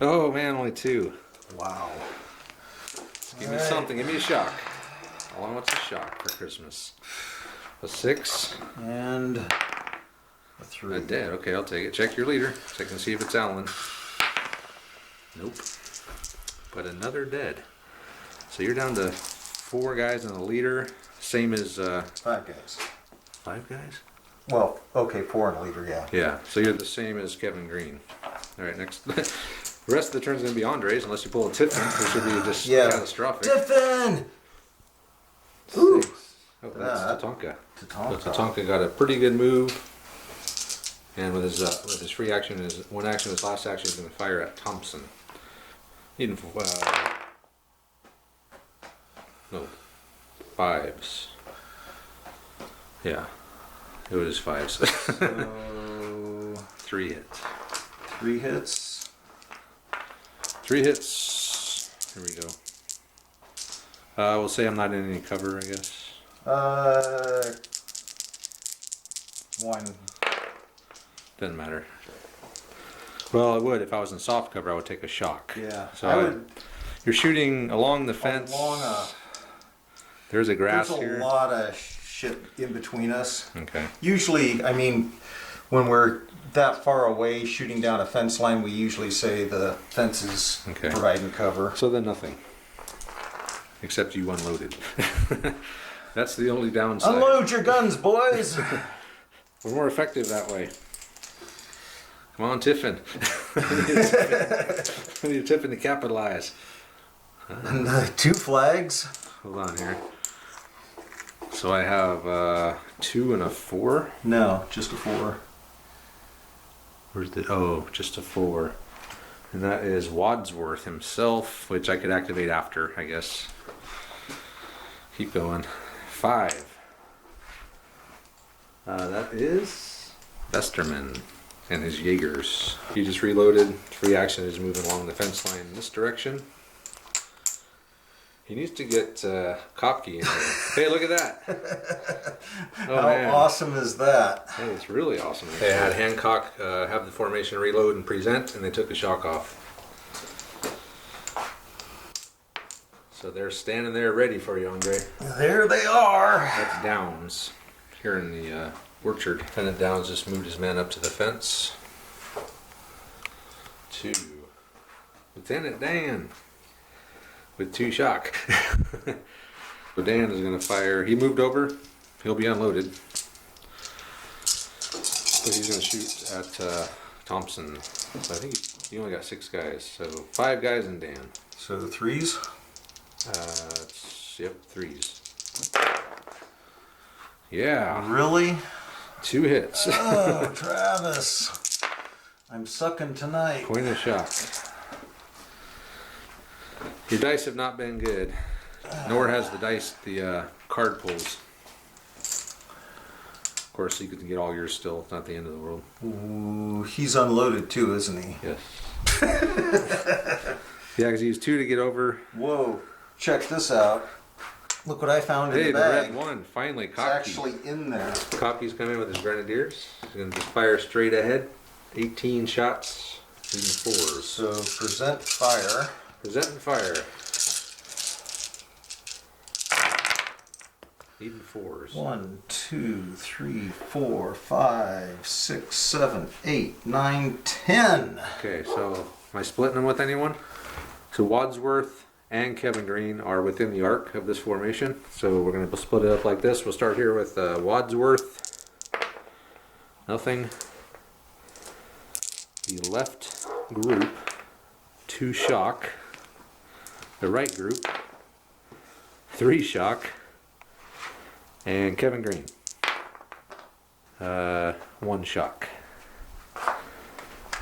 Oh man, only 2. Wow. Give me something. Give me a shock. All I want is a shock for Christmas. A 6. And a 3. A dead. Okay, I'll take it. Check your leader. Check and see if it's Alan. Nope. But another dead. So you're down to 4 guys and a leader. Same as 5 guys. 5 guys? Well, okay, 4 and a leader, yeah. Yeah. So you're the same as Kevin Green. All right, next. The rest of the turn's going to be Andre's unless you pull a Tiffin, which should be just catastrophic. Tiffin! Ooh. 6. Oh, that's Tatanka. So Tatanka. Tatanka got a pretty good move. And with his free action, his one action, his last action, he's going to fire at Thompson. Needing no 5s. Yeah, it was 5s. So 3 hits. 3 hits. 3 hits. Here we go. We'll say I'm not in any cover, I guess. 1. Doesn't matter. Well, it would. If I was in soft cover, I would take a shock. Yeah. So you're shooting along the fence. There's a grass There's a here. lot of shit in between us. Okay. Usually, I mean, when we're that far away shooting down a fence line, we usually say the fence is Okay. providing cover. So then nothing. Except you unloaded. That's the only downside. Unload your guns, boys! We're more effective that way. Come on, Tiffin. I need Tiffin to capitalize. And 2 flags. Hold on here. So I have 2 and a 4. No, just a 4. Where's the? Oh, just a 4. And that is Wadsworth himself, which I could activate after, I guess. Keep going. 5. That is Vesterman and his Jaegers. He just reloaded. Free action is moving along the fence line in this direction. He needs to get Kopke in here. Hey, look at that! Oh, How man. awesome is that? Hey, it's really awesome. They had Hancock have the formation reload and present, and they took the shock off. So they're standing there ready for you, Andre. There they are. That's Downs here in the orchard. Lieutenant Downs just moved his men up to the fence. 2. Lieutenant Dan with 2 shock. So Dan is going to fire. He moved over. He'll be unloaded. So he's going to shoot at Thompson. So I think he only got 6 guys. So 5 guys and Dan. So 3s? Yep, 3s. Yeah, Really? 2 hits. Oh, Travis. I'm sucking tonight. Point of shock. Your dice have not been good. Nor has the card pulls. Of course, you can get all yours still. It's not the end of the world. Ooh, he's unloaded too, isn't he? Yes. Yeah, because he used 2 to get over. Whoa, check this out. Look what I found in Hey, the the bag. red one. Finally, It's Kopke. actually in there. Kopke's come in with his grenadiers. He's going to just fire straight ahead. 18 shots. Shooting 4s. So present fire. Present and fire. Even 4s. 1, 2, 3, 4, 5, 6, 7, 8, 9, 10. Okay, so am I splitting them with anyone? So Wadsworth and Kevin Green are within the arc of this formation. So we're going to split it up like this. We'll start here with Wadsworth. Nothing. The left group, 2 shock. The right group, 3 shock. And Kevin Green, 1 shock.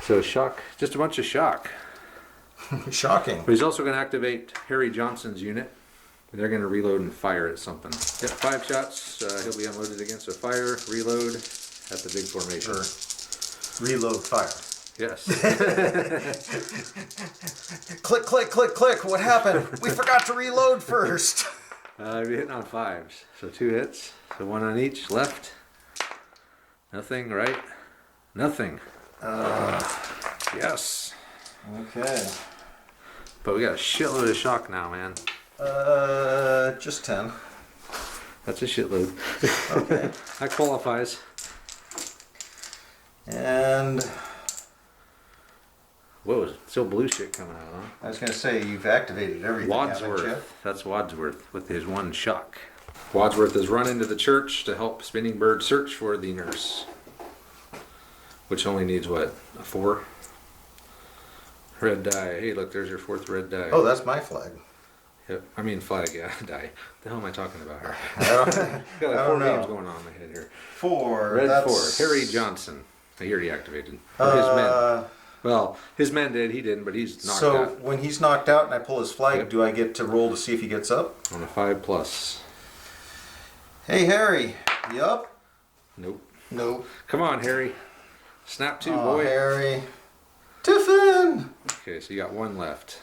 So shock, just a bunch of shock. Shocking. But he's also going to activate Harry Johnson's unit. They're going to reload and fire at something. Yep, 5 shots. He'll be unloaded against a fire. Reload at the big formation. Or reload fire. Yes. Click, click, click, click. What happened? We forgot to reload first. You're hitting on 5s. So 2 hits. So 1 on each. Left. Nothing. Right. Nothing. Yes. Okay. But we got a shitload of shock now, man. Just 10. That's a shitload. Okay. That qualifies. And Whoa, still blue shit coming out, huh? I was going to say, you've activated everything, haven't you? Wadsworth. That's Wadsworth with his 1 shock. Wadsworth has run into the church to help Spinning Bird search for the nurse. Which only needs what? A 4? Red die. Hey, look, there's your 4th red die. Oh, that's my flag. Yep. I mean flag, yeah, die. The hell am I talking about here? I don't, Got like I 4 don't know. names going on in my head here. 4. Red that's... 4. Harry Johnson. He already activated. Or his men. Well, his men did. He didn't, but he's knocked So out when he's knocked out and I pull his flag, Yep. do I get to roll to see if he gets up? on a 5+. Hey, Harry. You up? Nope. Nope. Come on, Harry. Snap 2, Oh, boy. Harry. Tiffin! Okay, so you got 1 left.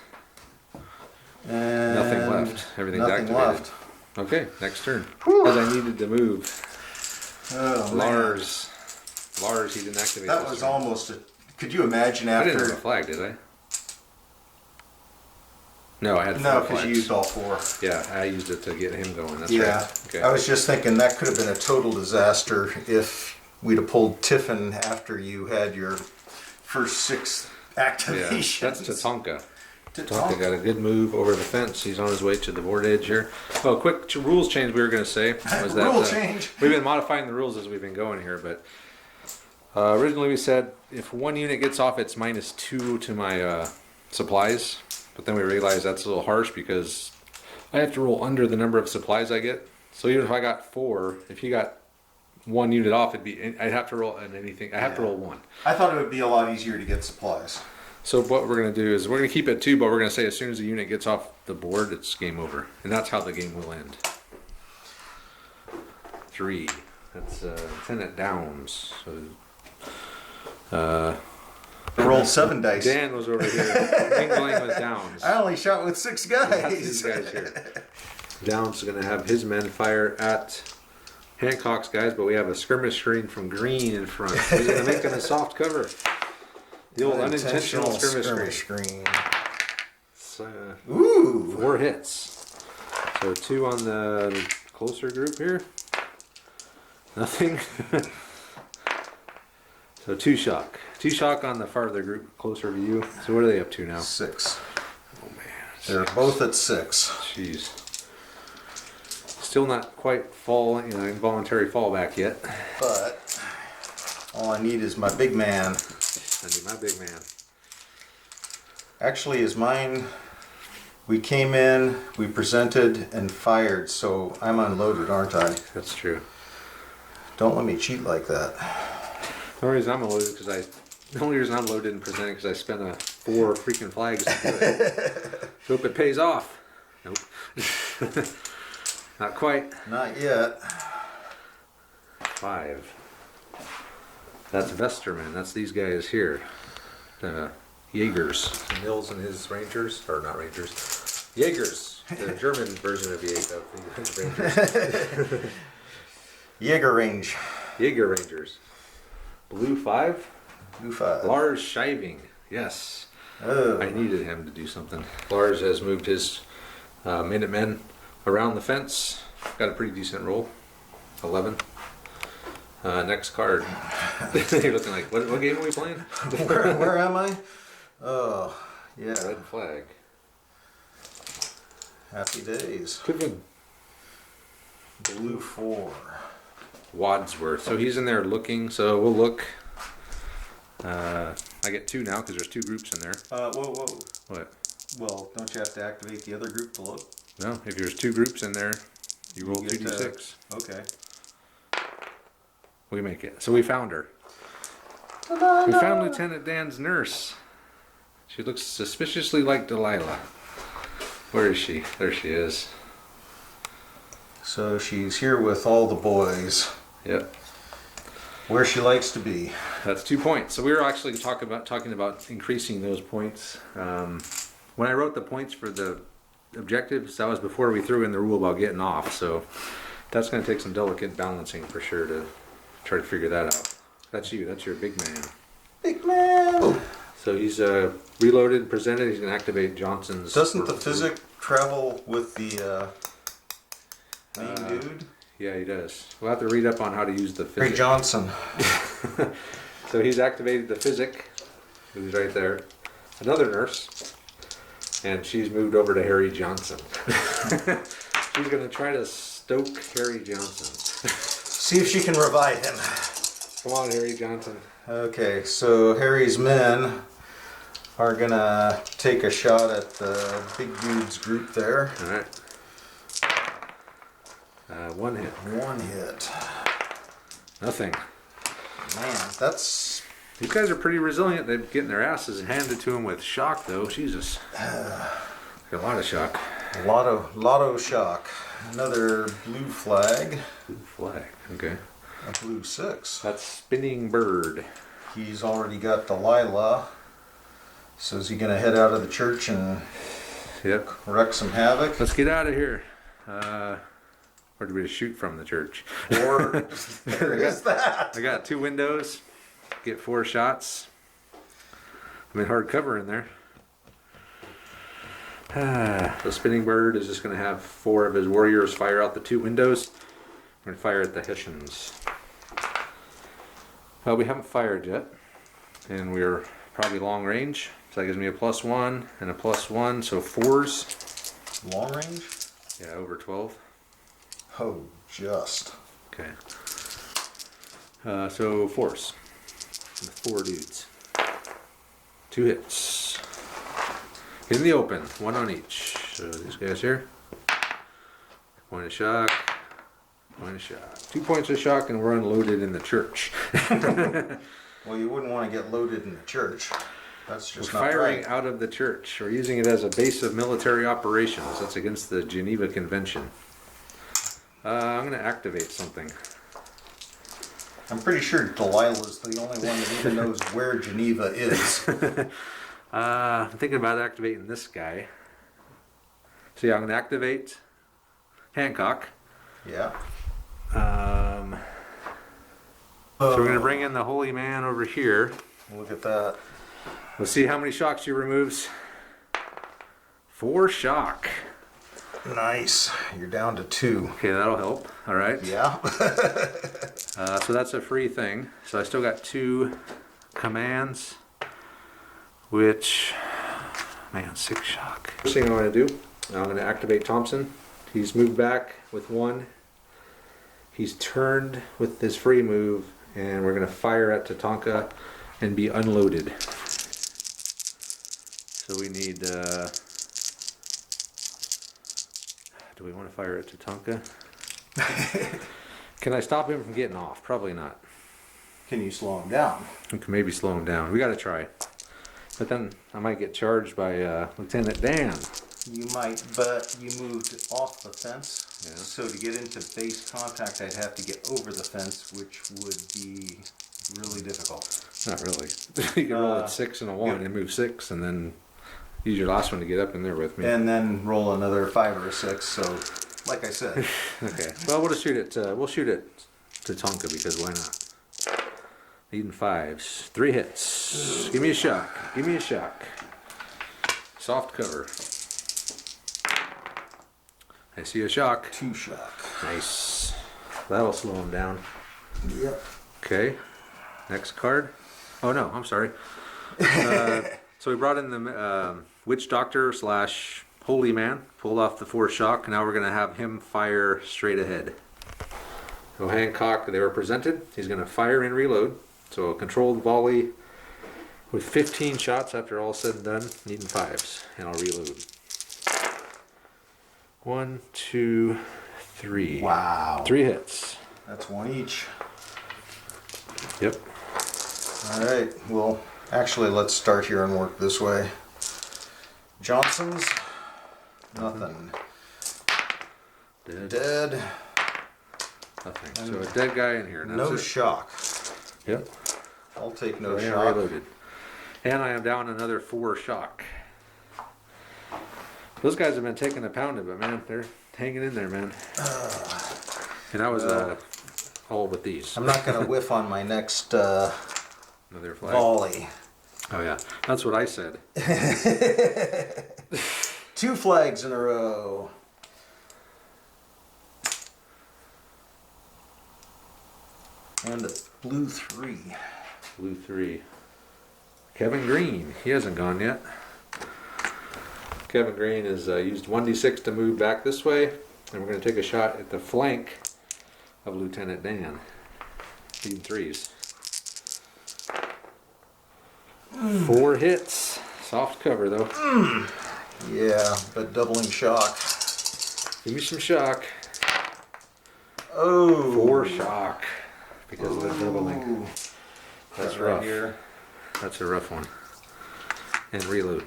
And Nothing left. Everything's nothing activated. left. Okay, next turn. Whew. Because I needed to move. Oh, man. Lars, he didn't activate That this was turn. almost a Could you imagine I didn't have a after? flag, did I? No, I had No, four because you flags. used all four. Yeah, I used it to get him going. That's Yeah. right. Okay. I was just thinking that could have been a total disaster if we'd have pulled Tiffin after you had your first 6 Yeah, activations. that's Tatanka. Tatanka Tatanka. got a good move over the fence. He's on his way to the board edge here. Oh, quick rules change we were going to say was that Rule change. we've been modifying the rules as we've been going here, but originally we said if one unit gets off, it's -2 to my supplies. But then we realized that's a little harsh because I have to roll under the number of supplies I get. So even if I got 4, if you got 1 unit off, I'd have to roll on anything. I have to Yeah. roll 1. I thought it would be a lot easier to get supplies. So what we're going to do is we're going to keep it 2, but we're going to say as soon as the unit gets off the board, it's game over. And that's how the game will end. 3. That's Lieutenant Downs. So, I rolled 7 dice. Dan was over here. Mingling with Downs. I only shot with 6 That's these guys. guys here. Downs is going to have his men fire at Hancock's guys, but we have a skirmish screen from Green in front. He's going to make them a soft cover. The old unintentional skirmish screen. screen. It's, Ooh. 4 hits. So 2 on the closer group here. Nothing. So 2 shock. 2 shock on the farther group, closer to you. So what are they up to now? 6. Oh man. They're both at 6. Jeez. Still not quite involuntary fallback yet. But all I need is my big man. I need my big man. Actually, is mine. We came in, we presented, and fired, so I'm unloaded, aren't I? That's true. Don't let me cheat like that. The only reason I'm loaded the only reason I'm loaded and presented because I spent 4 freaking flags to do it. Hope it pays off. Nope. Not quite. Not yet. 5. That's Vesterman. That's these guys here. Jaegers. Mills and his Rangers, or not Rangers. Jaegers. The German version of the Rangers. Jaeger range. Jaeger Rangers. Blue 5. Blue 5. Lars Shiving. Yes. Oh. I needed him to do something. Lars has moved his Minutemen around the fence. Got a pretty decent roll. 11. Next card. You're looking like, what game are we playing? Where am I? Oh, yeah. Red flag. Happy days. Pippin. Blue 4. Wadsworth. So he's in there looking. So we'll look. I get 2 now because there's 2 groups in there. Whoa. What? Well, don't you have to activate the other group to look? No, if there's 2 groups in there, you roll You get 2d6. Okay. We make it. So we found her. We found Lieutenant Dan's nurse. She looks suspiciously like Delilah. Where is she? There she is. So she's here with all the boys, Yep. where she likes to be. That's 2 points. So we were actually talking about increasing those points. When I wrote the points for the objectives, that was before we threw in the rule about getting off. So that's going to take some delicate balancing for sure to try to figure that out. That's you. That's your big man. Big man! So he's reloaded, presented. He's going to activate Johnson's. Doesn't the physic travel with the main dude? Yeah, he does. We'll have to read up on how to use the Harry physic. Johnson. So he's activated the physic. Who's right there. Another nurse. And she's moved over to Harry Johnson. She's going to try to stoke Harry Johnson. See if she can revive him. Come on, Harry Johnson. Okay, so Harry's men are gonna take a shot at the big dude's group there. All right. 1 hit. 1 hit. Nothing. Man, that's These guys are pretty resilient. They're getting their asses handed to them with shock, though. Jesus. A lot of shock. lotto shock. Another blue flag. Blue flag. Okay. A blue 6. That's Spinning Bird. He's already got Delilah. So is he gonna head out of the church and Yep. wreak some havoc? Let's get out of here. Where did we shoot from the church? Or there is that. I got 2 windows. Get 4 shots. I'm in hardcover in there. The spinning bird is just going to have 4 of his warriors fire out the 2 windows. We're going to fire at the Hessians. We haven't fired yet, and we're probably long range, so that gives me a +1 and a +1, so 4s. Long range? Yeah, over 12. Oh, just. Okay. So 4s. 4 dudes. 2 hits. In the open, 1 on each. So these guys here. Point of shock. Point of shock. 2 points of shock, and we're unloaded in the church. Well, you wouldn't want to get loaded in the church. That's We're just not firing right. out of the church. We're using it as a base of military operations. That's against the Geneva Convention. I'm going to activate something. I'm pretty sure Delilah's the only one that even knows where Geneva is. I'm thinking about activating this guy. So yeah, I'm going to activate Hancock. Yeah. So we're going to bring in the Holy Man over here. Look at that. Let's see how many shocks he removes. 4 shock. Nice. You're down to 2. Okay, that'll help. All right. Yeah. So that's a free thing. So I still got 2 commands, which, man, 6 shock. First thing I'm going to do, I'm going to activate Thompson. He's moved back with 1. He's turned with this free move, and we're going to fire at Tatanka and be unloaded. So we need, do we want to fire at Tatanka? Can I stop him from getting off? Probably not. Can you slow him down? We can maybe slow him down. We got to try. But then I might get charged by Lieutenant Dan. You might, but you moved off the fence. Yeah. So to get into base contact, I'd have to get over the fence, which would be really difficult. Not really. You can roll at 6 and a 1 and move 6, and then use your last one to get up in there with me. And then roll another 5 or a 6. So, like I said, Okay. Well, we'll just shoot it. We'll shoot it to Tonka because why not? Needing 5s. 3 hits. Give me a shock. Give me a shock. Soft cover. I see a shock. 2 shock. Nice. That'll slow him down. Yep. Okay. Next card. Oh no, I'm sorry. So we brought in the Witch Doctor / Holy Man. Pulled off the 4 shock. Now we're going to have him fire straight ahead. So Hancock, they were presented. He's going to fire and reload. So a controlled volley with 15 shots after all said and done. Needing 5s. And I'll reload. 1, 2, 3. Wow. 3 hits. That's 1 each. Yep. All right. Well, actually, let's start here and work this way. Johnson's. Nothing. Dead. Nothing. So a dead guy in here. No shock. Yep. I'll take no So I am shock. reloaded. And I am down another 4 shock. Those guys have been taking a pounding, but man, they're hanging in there, man. And that was all but these. I'm not going to whiff on my next Another flag. volley. Oh yeah, that's what I said. 2 flags in a row. And a blue 3. Blue 3. Kevin Green. He hasn't gone yet. Kevin Green has used 1d6 to move back this way, and we're going to take a shot at the flank of Lieutenant Dan. Needing 3s. 4 hits. Soft cover though. Yeah, but doubling shock. Give me some shock. Oh. 4 shock because of the doubling. Ooh. That's Right rough. here. That's a rough one. And reload.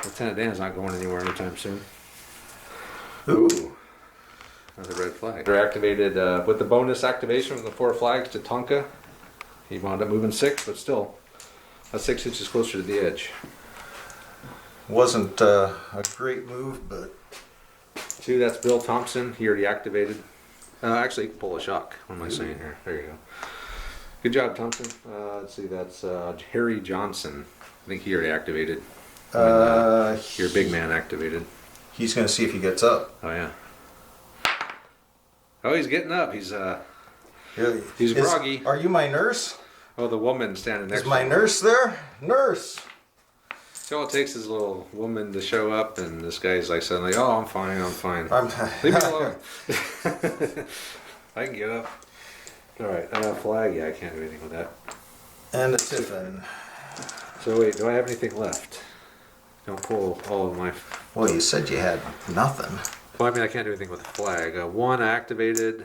Lieutenant Dan's not going anywhere anytime soon. Ooh. Another red flag. They're activated with the bonus activation from the 4 flags to Tonka. He wound up moving 6, but still, that's 6 inches closer to the edge. Wasn't a great move, but 2, that's Bill Thompson. He already activated. Actually, you can pull a shock. What am I saying here? There you go. Good job, Thompson. Let's see, that's Harry Johnson. I think he already activated. Your big man activated. He's going to see if he gets up. Oh yeah. Oh, he's getting up. He's Is- groggy. Are you my nurse? Oh, the woman standing next Is my to him. nurse there? Nurse! So all it takes is a little woman to show up, and this guy's like suddenly, oh, I'm fine. I'm Leave me alone. I can get up. All right, flag. Yeah, I can't do anything with that. And a tiffin. So wait, do I have anything left? Don't pull all of my. Well, you said you had nothing. Well, I mean, I can't do anything with the flag. One activated.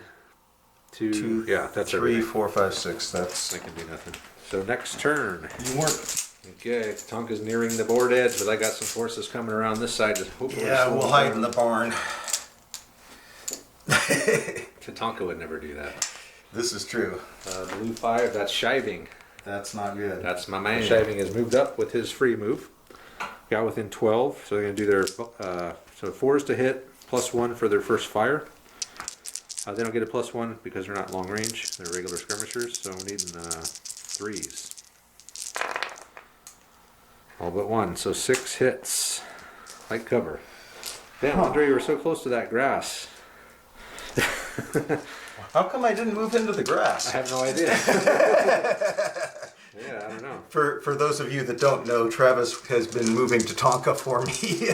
Two. Yeah, that's 3, everything. 4, 5, 6. That's. I can do nothing. So next turn. You weren't. Okay, Tonka's nearing the board edge, but I got some forces coming around this side. Just hopefully Yeah, slow we'll him hide down. in the barn. Tonka would never do that. This is true. Blue 5, that's Shiving. That's not good. That's my man. Shiving has moved up with his free move. Got within 12, so they're going to do their so 4 is to hit, +1 for their first fire. They don't get a +1 because they're not long range. They're regular skirmishers, so I'm needing 3s. All but 1, so 6 hits. Light cover. Damn, Andre, you were so close to that grass. How come I didn't move into the I grass? have no idea. Yeah, I don't know. For those of you that don't know, Travis has been moving to Tonka for me.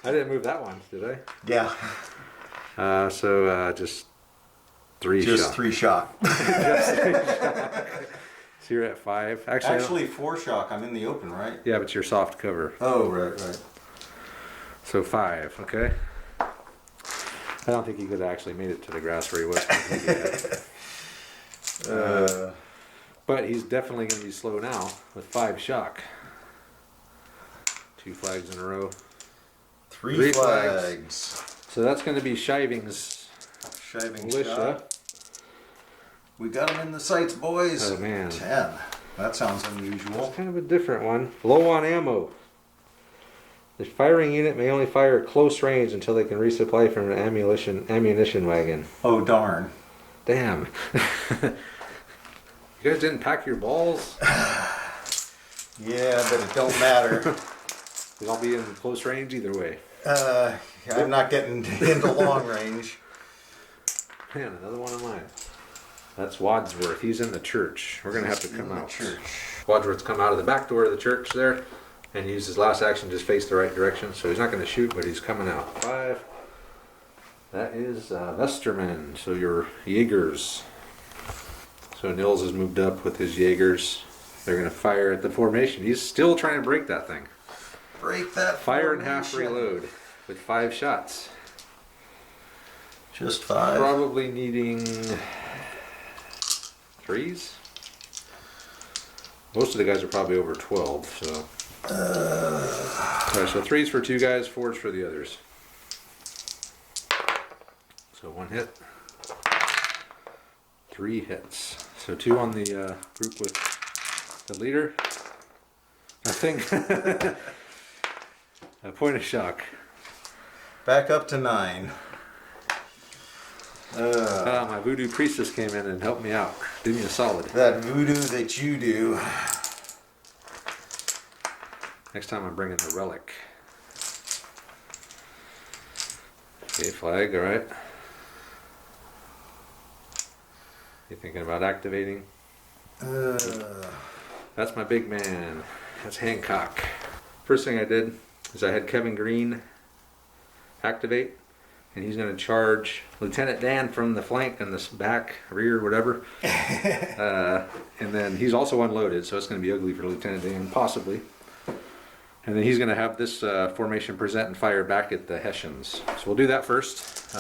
I didn't move that one, did I? Yeah, So just 3 just shock. 3 shock. So you're at 5. Actually, I don't- Actually, 4 shock. I'm in the open, right? yeah, but you're soft cover. Oh, right. So 5, okay? I don't think he could have actually made it to the grass where he was completely at. But he's definitely going to be slow now with 5 shock. 2 flags in a row. 3 flags. flags. So that's going to be Shiving's Shiving militia. shot. We got him in the sights, boys. Oh, man. 10. That sounds unusual. Kind of a different one. Low on ammo. The firing unit may only fire at close range until they can resupply from an ammunition wagon. Oh, darn. Damn. You guys didn't pack your balls? Yeah, but it don't matter. They'll all be in close range either way. I'm not getting into long range. Man, another one of mine. That's Wadsworth. He's in the church. We're gonna have to come In the out. church. Wadsworth's come out of the back door of the church there, and use his last action just face the right direction. So he's not gonna shoot, but he's coming out. 5. That is Westerman. So your Jaegers. So Nils has moved up with his Jaegers. They're gonna fire at the formation. He's still trying to break that thing. Break that. Fire and half formation. reload with 5 shots. Just 5. Probably needing 3s. Most of the guys are probably over 12, so. Alright, so 3s for 2 guys, 4s for the others. So 1 hit. 3 hits. So 2 on the group with the leader. Nothing. A point of shock. Back up to 9. My voodoo priestess came in and helped me out. Did me a solid. That voodoo that you do. Next time I'm bringing the relic. Okay, flag, alright. You thinking about activating? That's my big man. That's Hancock. First thing I did is I had Kevin Green activate, and he's going to charge Lieutenant Dan from the flank and the back, rear, whatever. And then he's also unloaded, so it's going to be ugly for Lieutenant Dan, possibly. And then he's going to have this formation present and fire back at the Hessians. So we'll do that first.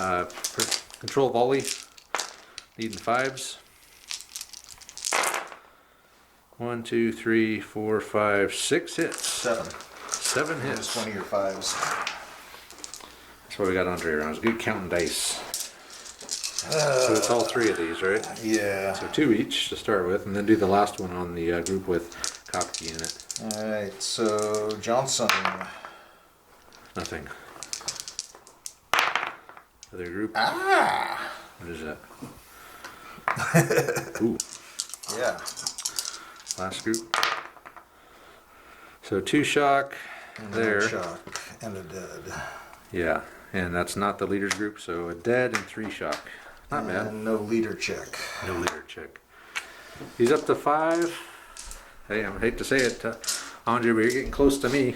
Control volley, needing 5s. 1, 2, 3, 4, 5, 6 hits. 7. 7 Just hits. one of your 5s. That's what we got Andre around. It's good counting dice. So it's all 3 of these, right? Yeah. So 2 each to start with, and then do the last one on the group with Kopke in it. Alright, so Johnson. Nothing. Other group. Ah! What is that? Ooh. Yeah. Last group. So 2 shock And there. one shock and a dead. Yeah, and that's not the leaders group, so a dead and 3 shock. Not bad. And no leader check. No leader check. He's up to 5. Hey, I hate to say it, Andre, but you're getting close to me.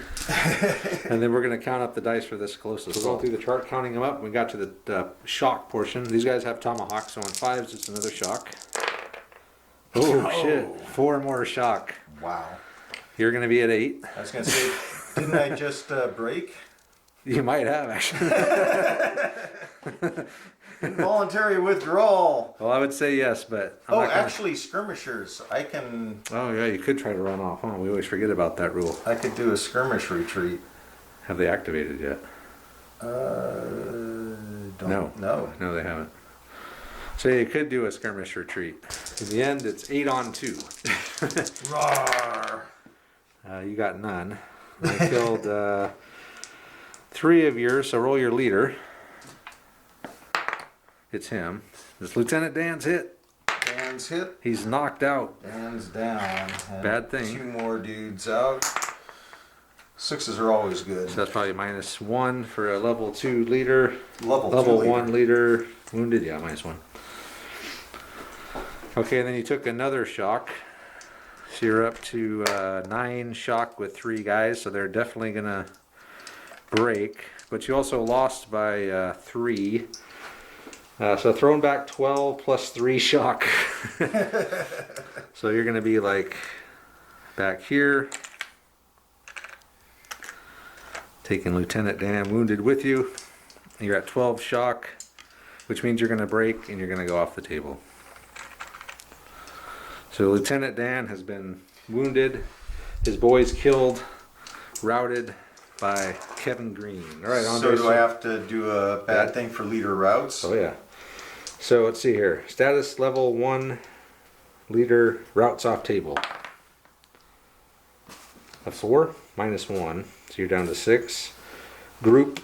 And then we're going to count up the dice for this closest. We're going through the chart, counting them up. We got to the shock portion. These guys have tomahawks, so on 5s it's another shock. Oh, shit. 4 more shock. Wow. You're going to be at 8. I was going to say, didn't I just break? You might have, actually. Involuntary withdrawal. Well, I would say yes, but I'm Oh, not gonna... actually, skirmishers. I Oh, yeah, you could try to run off, huh? We always forget about that rule. could do a skirmish retreat. Have they activated yet? No. No, they haven't. So you could do a skirmish retreat. In the end, it's 8 on 2. Roar. You got none. I killed 3 of yours, so roll your leader. It's him. It's Lieutenant Dan's hit. Dan's hit. He's knocked out. Dan's down. And Bad thing. 2 more dudes out. 6s are always good. So that's probably -1 for a level 2 leader. Level 2 1 leader. Wounded, yeah, -1. Okay, and then you took another shock. So you're up to 9 shock with 3 guys, so they're definitely gonna break. But you also lost by 3. So thrown back 12 plus 3 shock. So you're gonna be like back here. Taking Lieutenant Dan wounded with you. You're at 12 shock, which means you're gonna break and you're gonna go off the table. So Lieutenant Dan has been wounded, his boys killed, routed by Kevin Green. All right, Andre. So do I have to do a bad thing for leader routes? Oh yeah. So let's see here. Status level 1, leader routes off table. A 4, -1. So you're down to 6. Group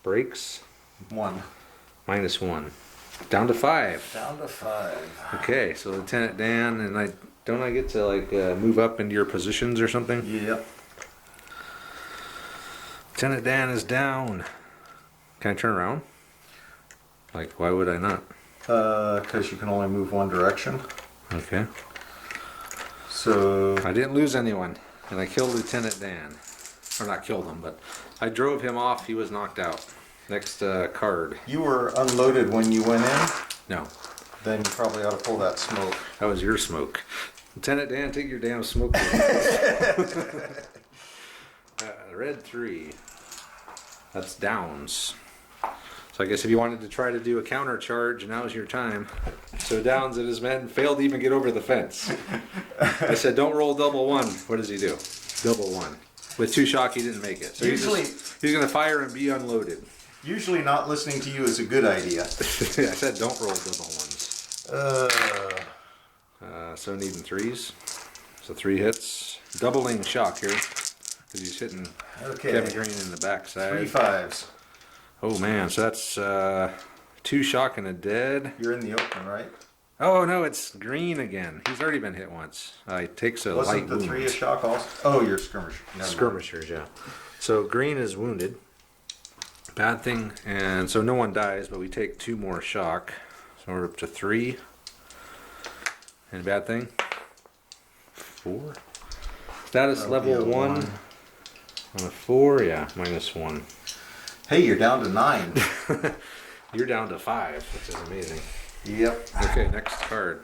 breaks, 1. -1. Down to 5. Down to 5. Okay, so Lieutenant Dan, and I get to like move up into your positions or something? Yep. Lieutenant Dan is down. Can I turn around? Like, why would I not? Because you can only move one direction. Okay. So I didn't lose anyone, and I killed Lieutenant Dan. Or not killed him, but I drove him off. He was knocked out. Next card. you were unloaded when you went in. No, Then you probably ought to pull that smoke. that was your smoke. Lieutenant Dan, take your damn smoke. Red 3. That's downs. So I guess if you wanted to try to do a counter charge, now's your time. So Downs and his men failed to even get over the fence. I said, don't roll double 1. What does he do? Double 1. With 2 shock, he didn't make it. So he's going to fire and be unloaded. Usually not listening to you is a good idea. I said, don't roll double 1s. So needing 3s. So 3 hits. Doubling shock here. Because he's hitting Kevin Green in the backside. 3 5s. Oh man, so that's 2 shock and a dead. You're in the open, right? Oh no, it's Green again. He's already been hit once. He takes a Wasn't light the wound. 3 a shock also? Oh, you're skirmisher. Never mind. Skirmishers, yeah. So Green is wounded. Bad thing, and so no one dies, but we take 2 more shock. So we're up to 3. And bad thing, 4. Status That'll level be a 1 on a 4, yeah, -1. Hey, you're down to 9. You're down to 5, which is amazing. Yep. Okay, next card.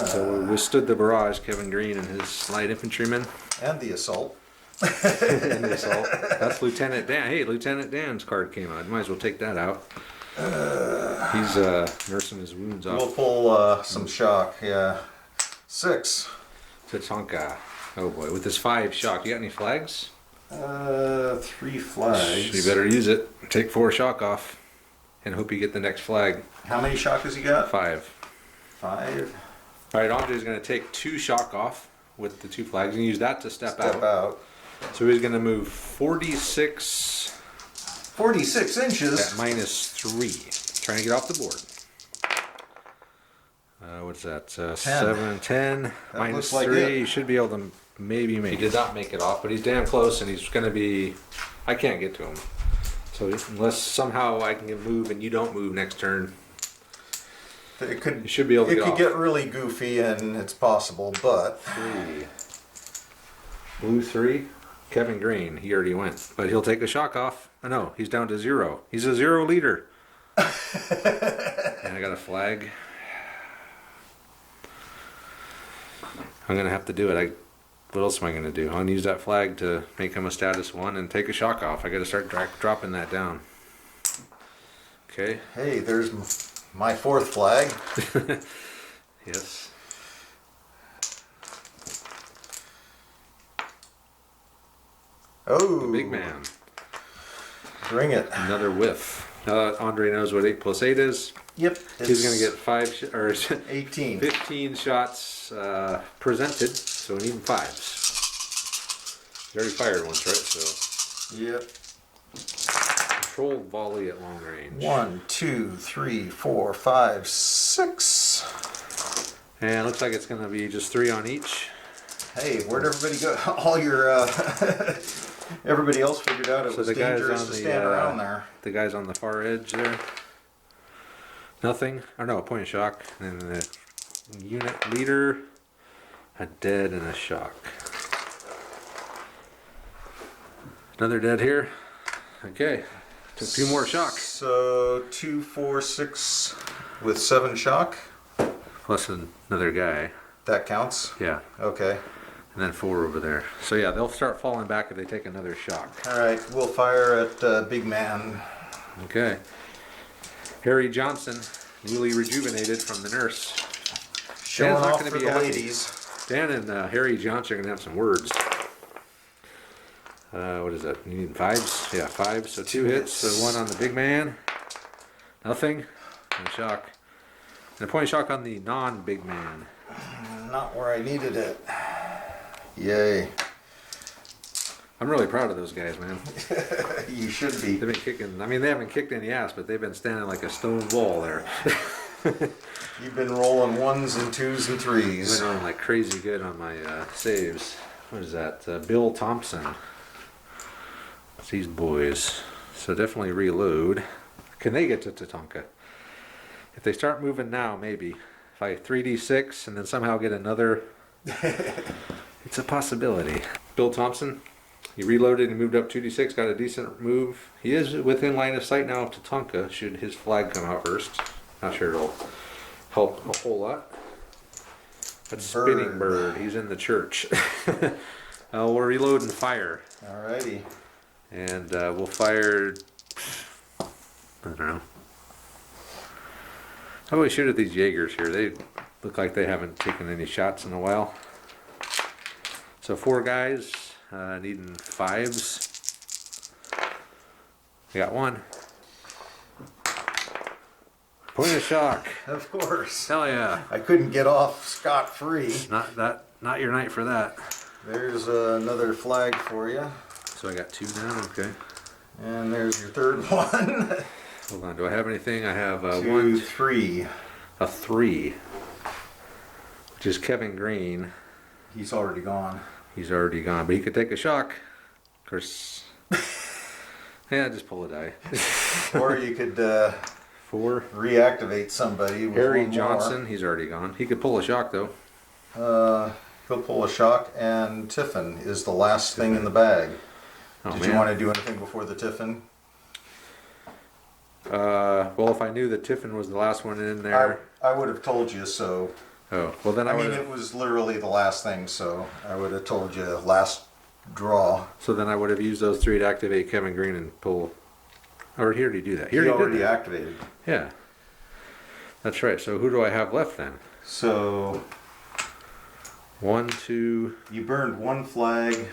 So we withstood the barrage, Kevin Green and his light infantrymen. And the assault. And the assault. That's Lieutenant Dan. Hey, Lieutenant Dan's card came out. Might as well take that out. He's nursing his wounds We'll off. pull some shock, yeah. 6. Tatanka. Oh boy, with his 5 shock. You got any flags? 3 flags. You better use it. Take 4 shock off. And hope you get the next flag. How many shock has he got? 5. 5. Alright, Andre's going to take 2 shock off with the 2 flags and use that to step out. out. So he's going to move 46 46 inches. at -3. Trying to get off the board. What's that? 7, 10, That minus looks like 3. it. You should be able to maybe make. He did not make it off, but he's damn close, and he's going to be. I can't get to him. So unless somehow I can move and you don't move next turn, It could, you should be able to it get could off. get really goofy, and it's possible, but 3. Blue 3. Kevin Green. He already went, but he'll take a shock off. Oh, no, he's down to 0. He's a 0 leader. And I got a flag. I'm gonna have to do it. What else am I gonna do? I'm gonna use that flag to make him a status 1 and take a shock off. I gotta start dropping that down. Okay. hey, there's my 4th flag. Yes. Oh, The big man. bring it. Another whiff. Now that Andre knows what 8 plus 8 is, Yep, he's gonna it's get 5 or 18. 15 shots presented, so we need 5s. He already fired once, right? So Yep. controlled volley at long range. 1, 2, 3, 4, 5, 6. And looks like it's gonna be just 3 on each. Hey, where'd everybody go? All your everybody else figured out it So was the guys dangerous on to the, stand around there. The guys on the far edge there. Nothing. Or no, a point of shock. And then the unit leader, a dead and a shock. Another dead here. Okay. Took 2 more shock. So 2, 4, 6 with 7 shock. Plus another guy. That counts. Yeah. Okay. And then 4 over there. So yeah, they'll start falling back if they take another shock. All right. We'll fire at Big Man. Okay. Harry Johnson, newly rejuvenated from the nurse. Showing Dan's not off gonna for be the happy. ladies. Dan and Harry Johnson are going to have some words. What is that? You need 5s? Yeah, 5. So 2 hits. So 1 on the big man. Nothing. And a shock. And a point of shock on the non-big man. Not where I needed it. Yay. I'm really proud of those guys, man. You should be. They've been kicking. I mean, they haven't kicked any ass, but they've been standing like a stone wall there. You've been rolling 1s and 2s and I've 3s. been rolling like crazy good on my saves. What is that? Bill Thompson. It's these boys. So definitely reload. Can they get to Tatanka? If they start moving now, maybe. If I 3d6 and then somehow get another, it's a possibility. Bill Thompson, he reloaded and moved up 2d6, got a decent move. He is within line of sight now of Tatanka, should his flag come out first. Not sure it'll help a whole lot. That's Spinning Bird, he's in the church. We'll reload and fire. Alrighty. And we'll fire, I don't know. How about we shoot at these Jaegers here? They look like they haven't taken any shots in a while. So 4 guys, needing 5s. We got 1. Point of shock. Of course. Hell yeah. I couldn't get off scot-free. Not your night for that. There's another flag for you. So I got 2 now, okay. And there's your 3rd one. Hold on, do I have anything? I have 2, 1, 3. a 3, which is Kevin Green. He's already gone. He's already gone, but he could take a shock. Of course. Yeah, just pull a die. Or you could 4. reactivate somebody with Harry one more. Johnson, he's already gone. He could pull a shock though. He'll pull a shock, and Tiffin is the last thing in the bag. Oh, Did man. you want to do anything before the Tiffin? Well, if I knew that Tiffin was the last one in there. I would have told you so. Oh, well then I I mean, would. it was literally the last thing, so I would have told you last draw. So then I would have used those 3 to activate Kevin Green and pull. Or he already do that. He did already that. activated. Yeah. That's right. So who do I have left then? So 1, 2. you burned 1 flag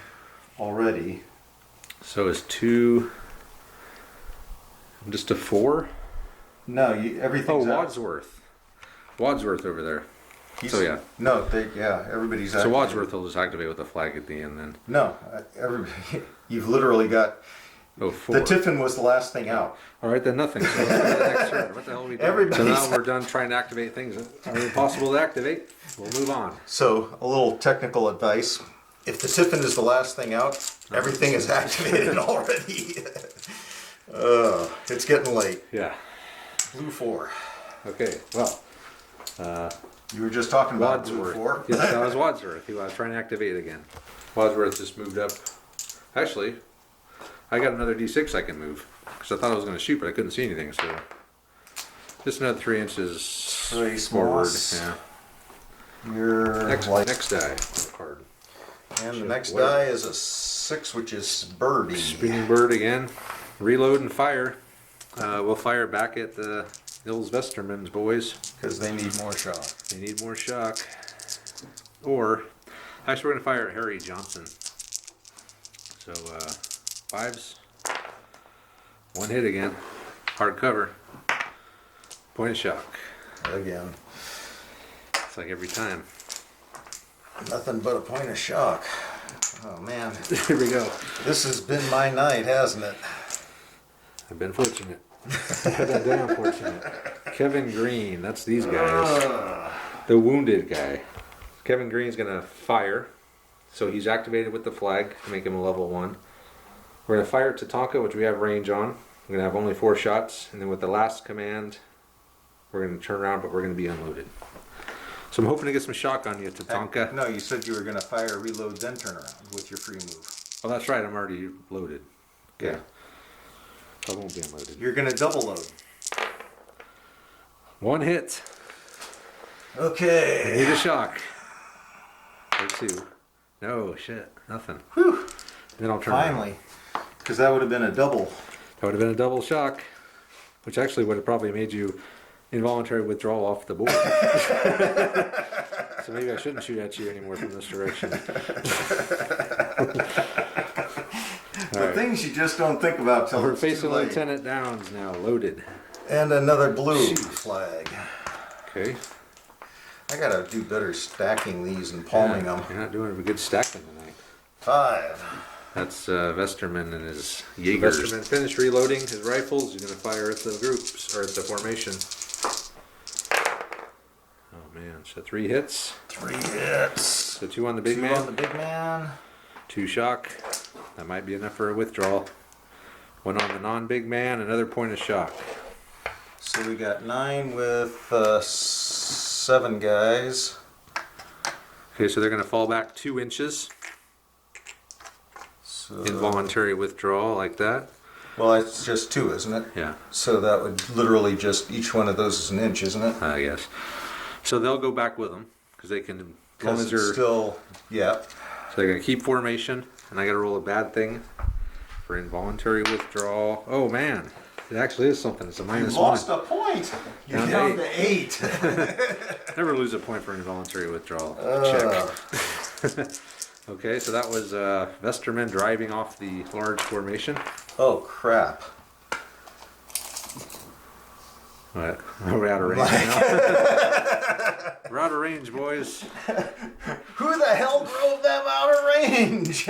already. So is 2. Just a 4. No, everything's Oh, out. Wadsworth. Wadsworth over there. So yeah. No, everybody's So activated. Wadsworth will just activate with a flag at the end then. No, everybody. You've literally got Oh, 4. The Tiffin was the last thing out. All right, then nothing. So let's go to the next turn. What the hell are we doing? So Everybody's- now we're done trying to activate things that are impossible to activate. We'll move on. So, a little technical advice. If the Tiffin is the last thing out, everything is activated already. It's getting late. Yeah. Blue 4. Okay, well, You were just talking about Blue Wadsworth. 4. Yes, that was Wadsworth. He was trying to activate again. Wadsworth just moved up. Actually, I got another D6 I can move. Because I thought I was going to shoot, but I couldn't see anything, so. Just another 3 inches Trace forward. moss. Yeah. You're Next die card. And the next die is a 6, which is Birdie. Spinning bird again. Reload and fire. We'll fire back at the Ills Vesterman's boys. Because they need more shock. They need more shock. Or, actually, we're going to fire at Harry Johnson. So, 5s. 1 hit again. Hard cover. Point of shock. Again. It's like every time. Nothing but a point of shock. Oh man. Here we go. This has been my night, hasn't it? I've been fortunate. I've been unfortunate. Kevin Green, that's these guys. The wounded guy. Kevin Green's gonna fire. So he's activated with the flag to make him a level 1. We're gonna fire at Tatanka, which we have range on. We're gonna have only 4 shots, and then with the last command, we're gonna turn around, but we're gonna be unloaded. So I'm hoping to get some shock on you, Tatanka. No, you said you were going to fire, reload, then turn around with your free move. Oh, that's right. I'm already loaded. Okay. Yeah. I won't be unloaded. You're going to double load. 1 hit. I Okay. need a shock. Or 2. No, shit. Nothing. Whew. Then I'll turn around. Finally. Because that would have been a double. That would have been a double shock, which actually would have probably made you involuntary withdrawal off the board. So maybe I shouldn't shoot at you anymore from this direction. The things you just don't think about till We're it's too facing late. Lieutenant Downs now, loaded. And another blue Jeez. flag. Okay. I gotta do better stacking these and palming them. You're not doing a good stacking tonight. 5. That's Vesterman and his Jaegers. Vesterman finished reloading his rifles. He's going to fire at the groups, or at the formation. Oh man, so 3 hits. 3 hits. So 2 on the big 2 man. on the big man. 2 shock. That might be enough for a withdrawal. 1 on the non-big man, another point of shock. So we got 9 with 7 guys. Okay, so they're going to fall back 2 inches. So, Involuntary withdrawal like that. well, it's just 2, isn't it? Yeah, So that would literally just, each one of those is an inch, isn't it? I guess. So they'll go back with them because they can, as long Because as it's they're, still, yeah. so they're going to keep formation, and I got to roll a bad thing for involuntary withdrawal. Oh man, it actually is something. It's a You -1. lost a point. You're Down down to to 8. Never lose a point for involuntary withdrawal. Check. Okay, so that was Vesterman driving off the large formation. Oh, crap. What? We're out of range now. We're out of range, boys. Who the hell drove them out of range?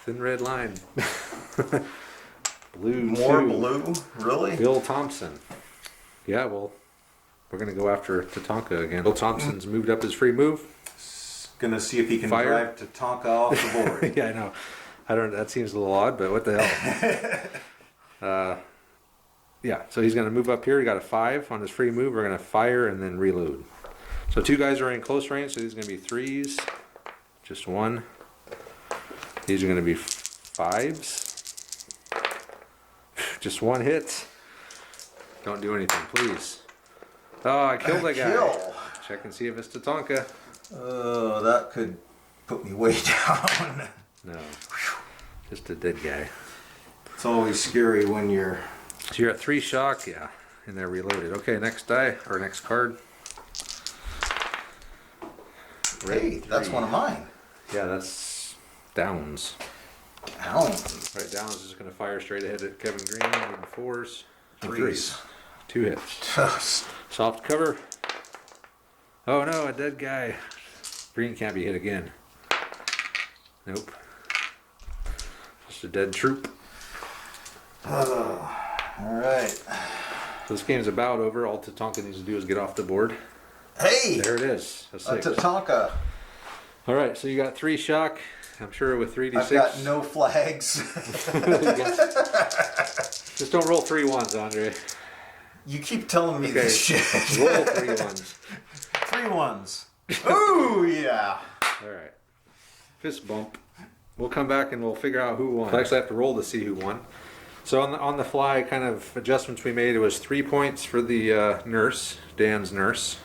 Thin red line. Blue. More 2. blue? Really? Bill Thompson. Yeah, well, we're gonna go after Tatanka again. Bill Thompson's moved up his free move. Gonna see if he can Fire. drive Tatanka off the board. Yeah, I know. I don't. That seems a little odd, but what the hell? Yeah, so he's gonna move up here. He got a 5 on his free move. We're gonna fire and then reload. So 2 guys are in close range. So these are gonna be 3s. Just 1. These are gonna be 5s. Just 1 hit. Don't do anything, please. Oh, I killed that guy. Kill. Check and see if it's Tatanka. Oh, that could put me way down. No, just a dead guy. It's always scary when you're... So you're at 3 shock, yeah, and they're reloaded. Okay, next die, or next card. Hey, that's 3. one of mine. Yeah, that's Downs. Ow. Right, Downs is going to fire straight ahead at Kevin Green, needing 4s. and 3s. 2 hits. Soft cover. Oh no, a dead guy. Green can't be hit again. Nope. Just a dead troop. All right. This game's about over. All Tatanka needs to do is get off the board. Hey, There it is. A a 6. Tatanka. All right, so you got 3 shock. I'm sure with 3d6. I've got no flags. Just don't roll 3 ones, Andre. You keep telling me Okay, this shit. roll 3 ones. 3 ones. Ooh, yeah. All right. Fist bump. We'll come back and we'll figure out who won. I actually have to roll to see who won. So on the fly kind of adjustments we made, it was 3 points for the nurse, Dan's nurse.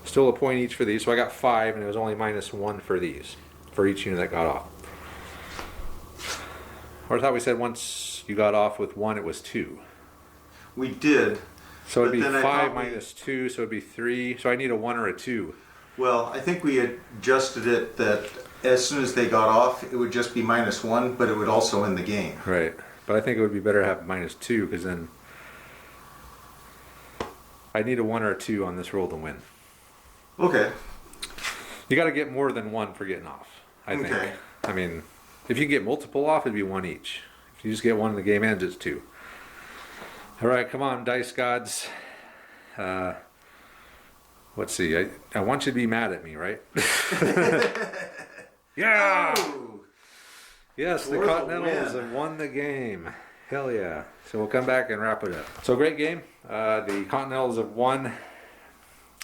Still a point each for these, so I got 5, and it was only -1 for these, for each unit that got off. Or I thought we said once you got off with 1, it was 2. We did. So it'd But be then I 5 thought we- -2, so it'd be 3. So I need a 1 or a 2. Well, I think we adjusted it that as soon as they got off, it would just be -1, but it would also end the game. Right. But I think it would be better to have -2, because then I need a 1 or a 2 on this roll to win. Okay. You got to get more than 1 for getting off, I think. Okay. I mean, if you get multiple off, it'd be 1 each. If you just get 1 and the game ends, it's 2. All right, come on, dice gods. Let's see. I want you to be mad at me, right? Yeah. Ooh. Yes, the For the Continentals win. have won the game. Hell yeah. So we'll come back and wrap it up. So great game. The Continentals have won.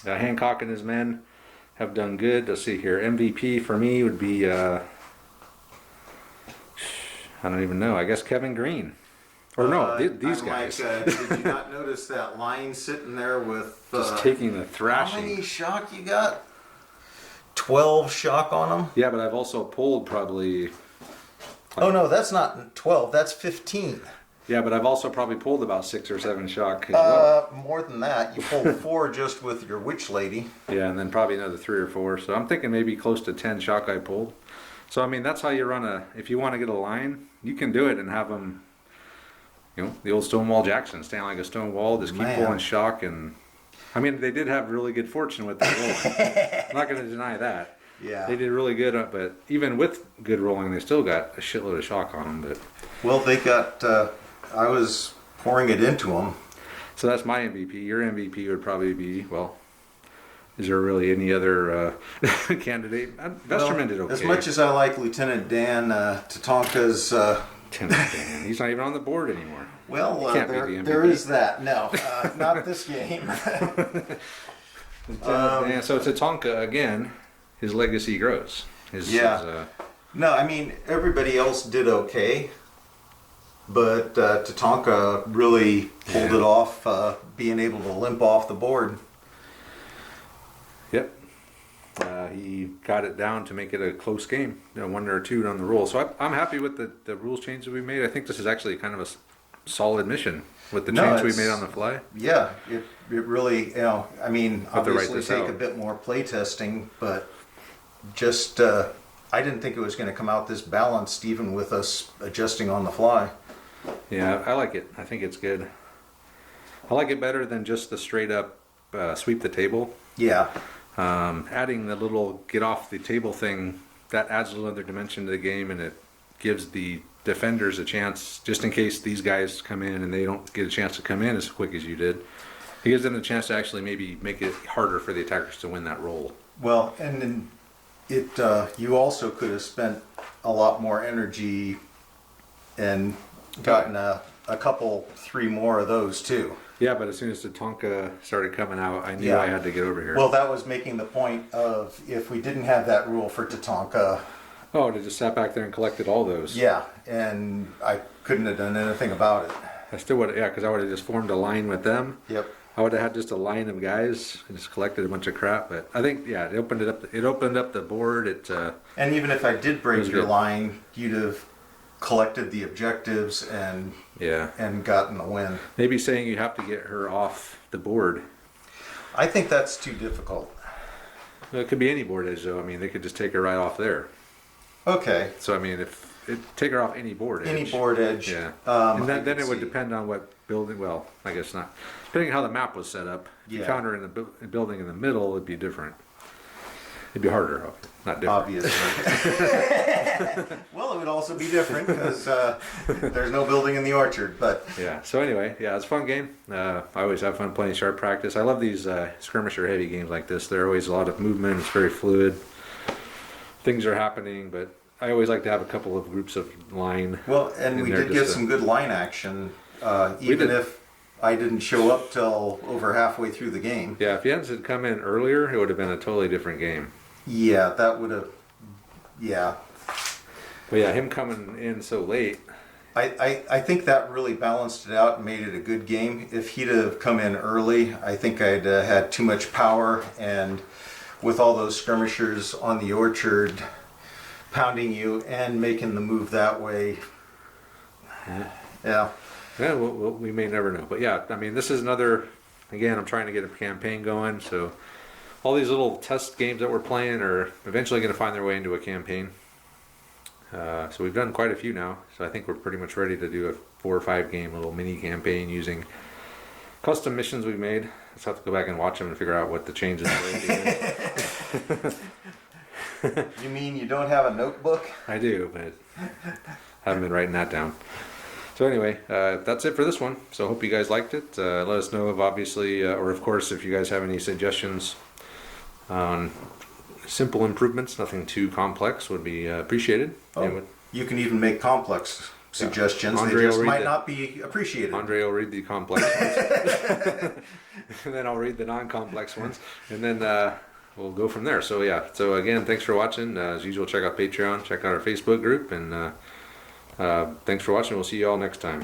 Hancock and his men have done good. Let's see here. MVP for me would be, I don't even know. I guess Kevin Green. Or no, these I'm guys. Like, did you not notice that line sitting there with Just taking the how thrashing. many shock you got? 12 shock on them? Yeah, but I've also pulled probably... Oh no, that's not 12. That's 15. Yeah, but I've also probably pulled about 6 or 7 shock as well. More than that. You pulled 4 just with your witch lady. Yeah, and then probably another 3 or 4. So I'm thinking maybe close to 10 shock I pulled. So I mean, that's how you run a. If you want to get a line, you can do it and have them. You know, the old Stonewall Jackson, stand like a stone wall, just keep Man. pulling shock, and I mean, they did have really good fortune with that rolling. I'm not going to deny that. Yeah. They did really good, but even with good rolling, they still got a shitload of shock on them. But Well, they got. I was pouring it into them. so that's my MVP. Your MVP would probably be, well, is there really any other candidate? Vesterman did okay. As much as I like Lieutenant Dan Tatanka's. Lieutenant Dan, he's not even on the board anymore. Well, Can't be the there MVP. is that. No, not this game. And so Tatanka again, his legacy grows. Yeah. No, I mean, everybody else did okay. But Tatanka really pulled it off, being able to limp off the board. Yep. He got it down to make it a close game, 1 or 2 on the roll. So I'm happy with the rules changes we made. I think this is actually kind of a solid mission with the change we made on the fly. Yeah, it really, I mean, Have to write obviously this take out. a bit more play testing, but just, I didn't think it was going to come out this balanced even with us adjusting on the fly. Yeah, I like it. I think it's good. I like it better than just the straight up sweep the table. Yeah, Adding the little get off the table thing, that adds another dimension to the game, and it gives the defenders a chance, just in case these guys come in and they don't get a chance to come in as quick as you did. It gives them a chance to actually maybe make it harder for the attackers to win that roll. well, and then you also could have spent a lot more energy and gotten a couple, 3 more of those too. Yeah, but as soon as the Tonka started coming out, I knew Yeah. I had to get over here. Well, that was making the point of if we didn't have that rule for Tatanka, oh, they just sat back there and collected all those. yeah, and I couldn't have done anything about it. I still would, yeah, because I would have just formed a line with them. Yep. I would have had just a line of guys and just collected a bunch of crap. But I think, yeah, it opened it up. It opened up the board. And even if I did It break was your good. line, you'd have collected the objectives and yeah, gotten the win. maybe saying you have to get her off the board. I think that's too difficult. Well, it could be any board edge, though. I mean, they could just take her right off there. Okay. So I mean, take her off any board edge. Any board edge. Yeah. I And then could it would see. depend on what building. Well, I guess not. Depending on how the map was set up. If you Yeah. found her in the building in the middle, it'd be different. It'd be harder. Not different. Obviously. Well, it would also be different because there's no building in the orchard. But Yeah. So anyway, yeah, it's a fun game. I always have fun playing sharp practice. I love these skirmisher heavy games like this. There are always a lot of movement. It's very fluid. Things are happening, but I always like to have a couple of groups of line. well, and in we there did just get to- some good line action, even did. if I didn't show up till over halfway through the game. Yeah, if Jens had come in earlier, it would have been a totally different game. Yeah, that would have. Yeah, But yeah, him coming in so late. I think that really balanced it out and made it a good game. If he'd have come in early, I think I'd had too much power, and with all those skirmishers on the orchard pounding you and making the move that way, yeah. Yeah, we may never know. But yeah, I mean, this is another. Again, I'm trying to get a campaign going, so all these little test games that we're playing are eventually going to find their way into a campaign. So we've done quite a few now, so I think we're pretty much ready to do a 4 or 5 game little mini campaign using custom missions we've made. Just have to go back and watch them and figure out what the changes were. You mean you don't have a notebook? I do, but haven't been writing that down. So anyway, that's it for this one. So I hope you guys liked it. Let us know if obviously, or of course, if you guys have any suggestions on simple improvements, nothing too complex, would be appreciated. Oh, you can even make complex suggestions. Andre They just will read might the- not be appreciated. Andre will read the complex ones, and then I'll read the non-complex ones, and then we'll go from there. So yeah. So again, thanks for watching. As usual, check out Patreon, check out our Facebook group, and thanks for watching. We'll see you all next time.